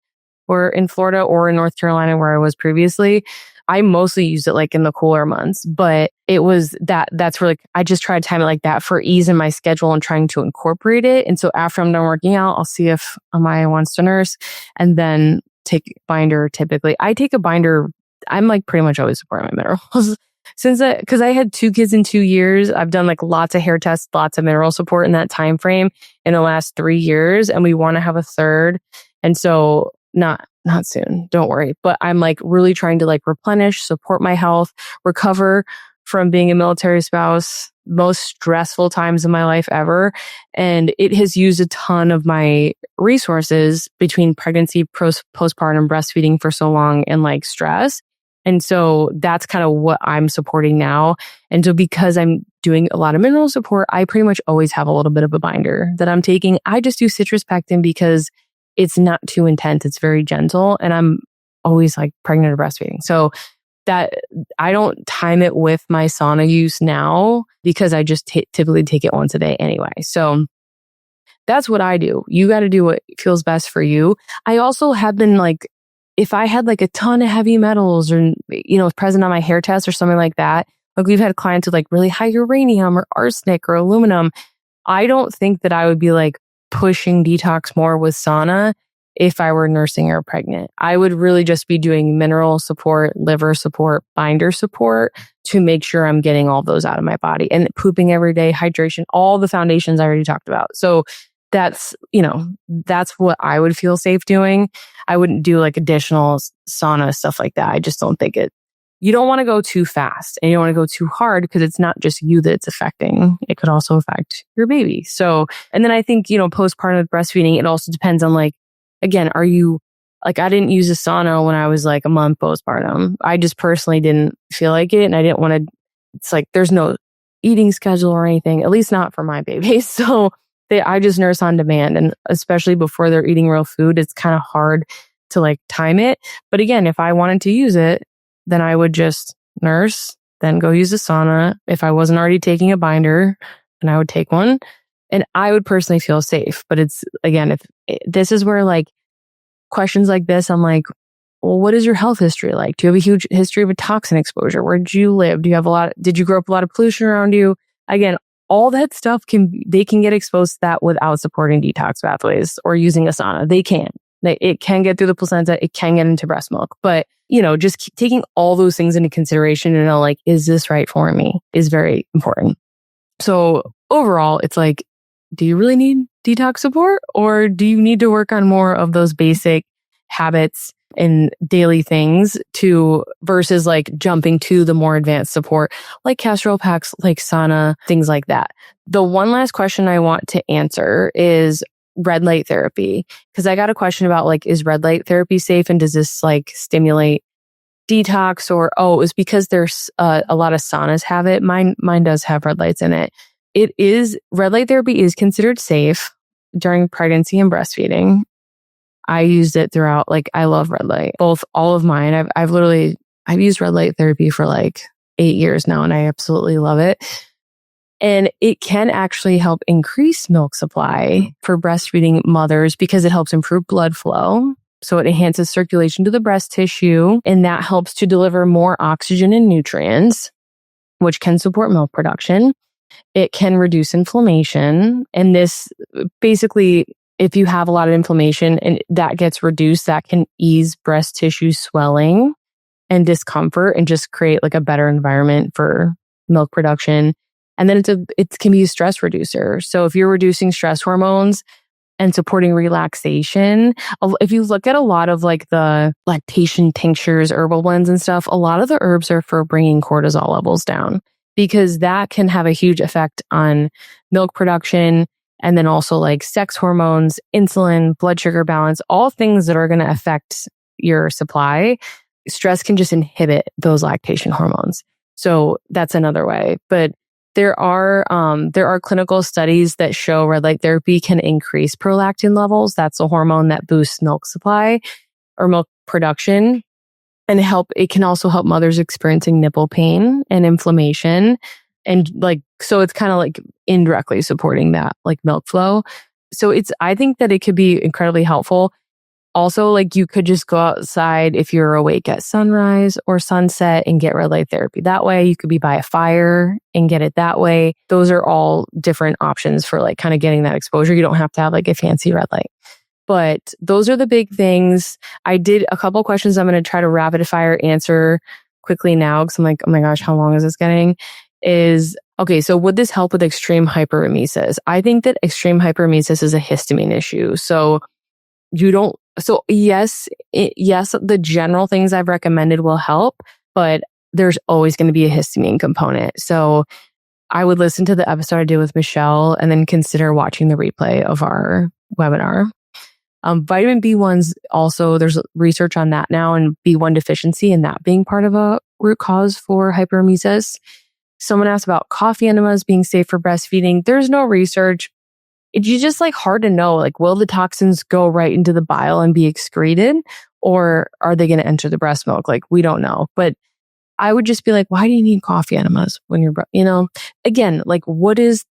Or in Florida or in North Carolina where I was previously. I mostly use it like in the cooler months, but it was that's really, I just try to time it like that for ease in my schedule and trying to incorporate it. And so after I'm done working out, I'll see if Amaya wants to nurse and then take binder. Typically I take a binder. I'm like pretty much always supporting my minerals because I had 2 kids in 2 years. I've done like lots of hair tests, lots of mineral support in that time frame in the last 3 years, and we want to have a third. And so not soon, don't worry. But I'm like really trying to like replenish, support my health, recover from being a military spouse, most stressful times in my life ever. And it has used a ton of my resources between pregnancy, postpartum, breastfeeding for so long, and like stress. And so that's kind of what I'm supporting now. And so because I'm doing a lot of mineral support, I pretty much always have a little bit of a binder that I'm taking. I just do citrus pectin because it's not too intense. It's very gentle. And I'm always like pregnant or breastfeeding. So that I don't time it with my sauna use now because I just typically take it once a day anyway. So that's what I do. You got to do what feels best for you. I also have been like, if I had like a ton of heavy metals or, present on my hair test or something like that, like we've had clients with like really high uranium or arsenic or aluminum, I don't think that I would be like pushing detox more with sauna if I were nursing or pregnant. I would really just be doing mineral support, liver support, binder support to make sure I'm getting all those out of my body, and pooping every day, hydration, all the foundations I already talked about. So that's what I would feel safe doing. I wouldn't do like additional sauna, stuff like that. I just don't think you don't want to go too fast and you don't want to go too hard because it's not just you that it's affecting. It could also affect your baby. So, and then I think, postpartum with breastfeeding, it also depends on like, again, are you like, I didn't use a sauna when I was like a month postpartum. I just personally didn't feel like it. And I didn't want to, it's like, there's no eating schedule or anything, at least not for my baby. So I just nurse on demand. And especially before they're eating real food, it's kind of hard to like time it. But again, if I wanted to use it, then I would just nurse, then go use a sauna. If I wasn't already taking a binder, then I would take one. And I would personally feel safe. But it's, again, if this is where like questions like this, I'm like, well, what is your health history like? Do you have a huge history of a toxin exposure? Where did you live? Did you grow up with a lot of pollution around you? Again, all that stuff they can get exposed to that without supporting detox pathways or using a sauna. They can. It can get through the placenta. It can get into breast milk. But, just taking all those things into consideration and know, like, is this right for me is very important. So overall, it's like, do you really need detox support, or do you need to work on more of those basic habits and daily things versus like jumping to the more advanced support like castor packs, like sauna, things like that. The one last question I want to answer is red light therapy, because I got a question about like, is red light therapy safe, and does this like stimulate detox, or it's because there's a lot of saunas have it. Mine does have red lights in it. Red light therapy is considered safe during pregnancy and breastfeeding. I used it throughout. Like, I love red light. All of mine. I've used red light therapy for like 8 years now, and I absolutely love it. And it can actually help increase milk supply for breastfeeding mothers because it helps improve blood flow. So it enhances circulation to the breast tissue, and that helps to deliver more oxygen and nutrients, which can support milk production. It can reduce inflammation. And this basically, if you have a lot of inflammation and that gets reduced, that can ease breast tissue swelling and discomfort and just create like a better environment for milk production. And then it can be a stress reducer. So if you're reducing stress hormones and supporting relaxation, if you look at a lot of like the lactation tinctures, herbal blends and stuff, a lot of the herbs are for bringing cortisol levels down, because that can have a huge effect on milk production. And then also like sex hormones, insulin, blood sugar balance, all things that are going to affect your supply. Stress can just inhibit those lactation hormones. So that's another way. But there are clinical studies that show red light therapy can increase prolactin levels. That's a hormone that boosts milk supply or milk production, and it can also help mothers experiencing nipple pain and inflammation. And like, so it's kind of like indirectly supporting that like milk flow. So I think that it could be incredibly helpful. Also, like you could just go outside if you're awake at sunrise or sunset and get red light therapy that way. You could be by a fire and get it that way. Those are all different options for like kind of getting that exposure. You don't have to have like a fancy red light. But those are the big things. I did a couple questions I'm going to try to rapid fire answer quickly now because I'm like, oh my gosh, how long is this getting? Okay, so would this help with extreme hyperemesis? I think that extreme hyperemesis is a histamine issue. So yes, the general things I've recommended will help, but there's always going to be a histamine component. So I would listen to the episode I did with Michelle and then consider watching the replay of our webinar. Vitamin B1's also, there's research on that now and B1 deficiency and that being part of a root cause for hyperemesis. Someone asked about coffee enemas being safe for breastfeeding. There's no research. It's just like hard to know, like, will the toxins go right into the bile and be excreted or are they going to enter the breast milk? Like, we don't know. But I would just be like, why do you need coffee enemas when you're, again, like, what is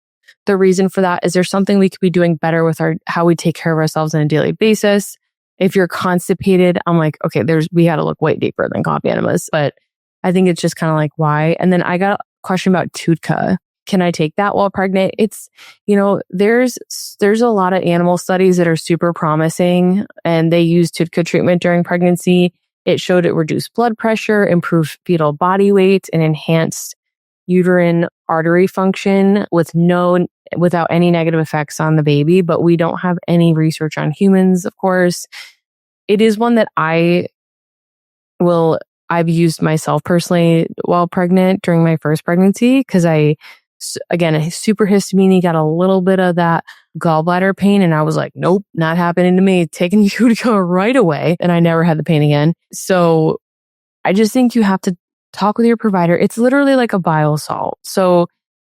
the reason for that? Is there something we could be doing better with how we take care of ourselves on a daily basis? If you're constipated, I'm like, okay, we got to look way deeper than coffee enemas, but I think it's just kind of like, why? And then I got a question about 𝗬𝗓𝗘. Can I take that while pregnant? It's, there's a lot of animal studies that are super promising and they use 𝗬𝗓𝗘 treatment during pregnancy. It showed it reduced blood pressure, improved fetal body weight, and enhanced uterine artery function without any negative effects on the baby. But we don't have any research on humans, of course. It is one that I've used myself personally while pregnant during my first pregnancy because again, super histamine, got a little bit of that gallbladder pain. And I was like, nope, not happening to me. Taking 𝗬𝗓𝗘 right away. And I never had the pain again. So I just think you have to talk with your provider. It's literally like a bile salt. So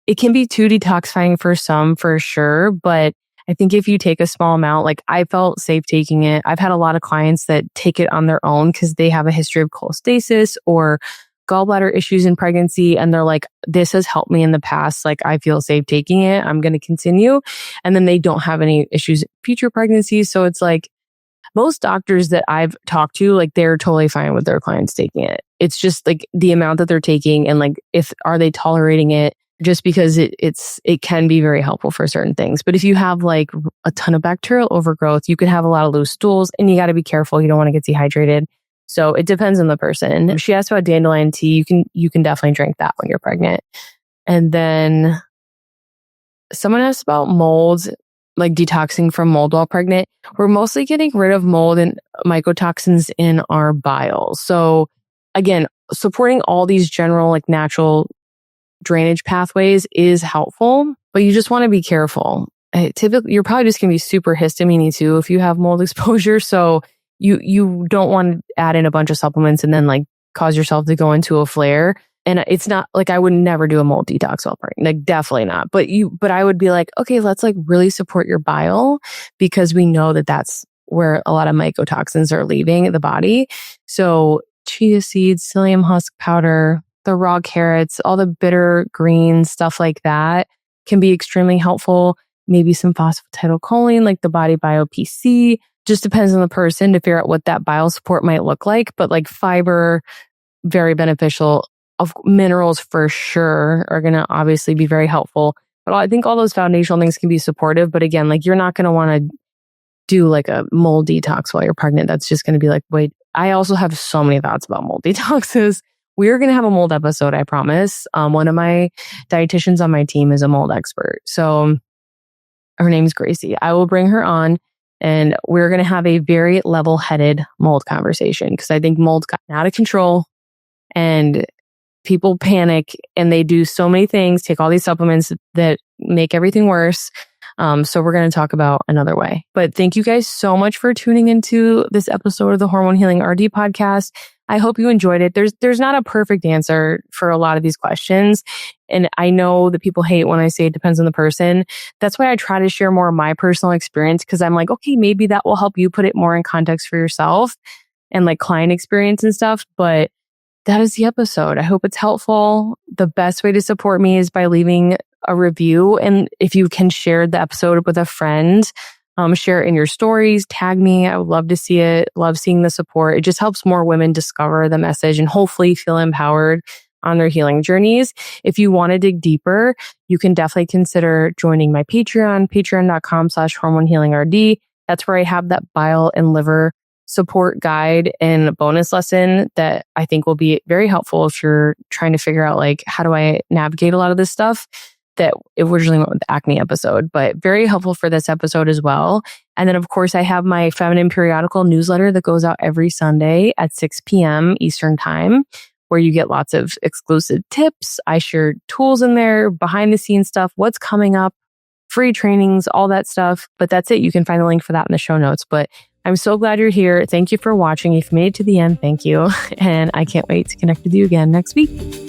it can be too detoxifying for some, for sure. But I think if you take a small amount, like I felt safe taking it. I've had a lot of clients that take it on their own because they have a history of cholestasis or gallbladder issues in pregnancy. And they're like, this has helped me in the past. Like, I feel safe taking it. I'm going to continue. And then they don't have any issues in future pregnancies. So it's like most doctors that I've talked to, like they're totally fine with their clients taking it. It's just like the amount that they're taking and like, are they tolerating it? Just because it can be very helpful for certain things. But if you have like a ton of bacterial overgrowth, you could have a lot of loose stools and you got to be careful. You don't want to get dehydrated. So it depends on the person. She asked about dandelion tea. You can definitely drink that when you're pregnant. And then someone asked about mold, like detoxing from mold while pregnant. We're mostly getting rid of mold and mycotoxins in our bile. So again, supporting all these general like natural drainage pathways is helpful, but you just want to be careful. Typically, you're probably just going to be super histamine too if you have mold exposure. So you don't want to add in a bunch of supplements and then like cause yourself to go into a flare. And it's not like I would never do a mold detox while pregnant, like definitely not. But I would be like, okay, let's like really support your bile because we know that that's where a lot of mycotoxins are leaving the body. So chia seeds, psyllium husk powder, the raw carrots, all the bitter greens, stuff like that can be extremely helpful. Maybe some phosphatidylcholine, like the Body Bio PC. Just depends on the person to figure out what that bile support might look like. But like fiber, very beneficial. Of minerals for sure are going to obviously be very helpful. But I think all those foundational things can be supportive. But again, like you're not going to want to do like a mold detox while you're pregnant. That's just going to be like, wait, I also have so many thoughts about mold detoxes. We're going to have a mold episode, I promise. One of my dietitians on my team is a mold expert. So her name's Gracie. I will bring her on and we're going to have a very level-headed mold conversation because I think mold's gotten out of control and people panic and they do so many things, take all these supplements that make everything worse. So we're going to talk about another way. But thank you guys so much for tuning into this episode of the Hormone Healing RD podcast. I hope you enjoyed it. There's not a perfect answer for a lot of these questions. And I know that people hate when I say it depends on the person. That's why I try to share more of my personal experience because I'm like, okay, maybe that will help you put it more in context for yourself and like client experience and stuff. But that is the episode. I hope it's helpful. The best way to support me is by leaving a review. And if you can share the episode with a friend, Share it in your stories, tag me. I would love to see it. Love seeing the support. It just helps more women discover the message and hopefully feel empowered on their healing journeys. If you want to dig deeper, you can definitely consider joining my Patreon, patreon.com/hormonehealingrd. That's where I have that bile and liver support guide and a bonus lesson that I think will be very helpful if you're trying to figure out like, how do I navigate a lot of this stuff that originally went with the acne episode, but very helpful for this episode as well. And then of course I have my feminine periodical newsletter that goes out every Sunday at 6 p.m. Eastern time, where you get lots of exclusive tips. I share tools in there, behind the scenes stuff, what's coming up, free trainings, all that stuff. But that's it. You can find the link for that in the show notes. But I'm so glad you're here. Thank you for watching. If you made it to the end, thank you. And I can't wait to connect with you again next week.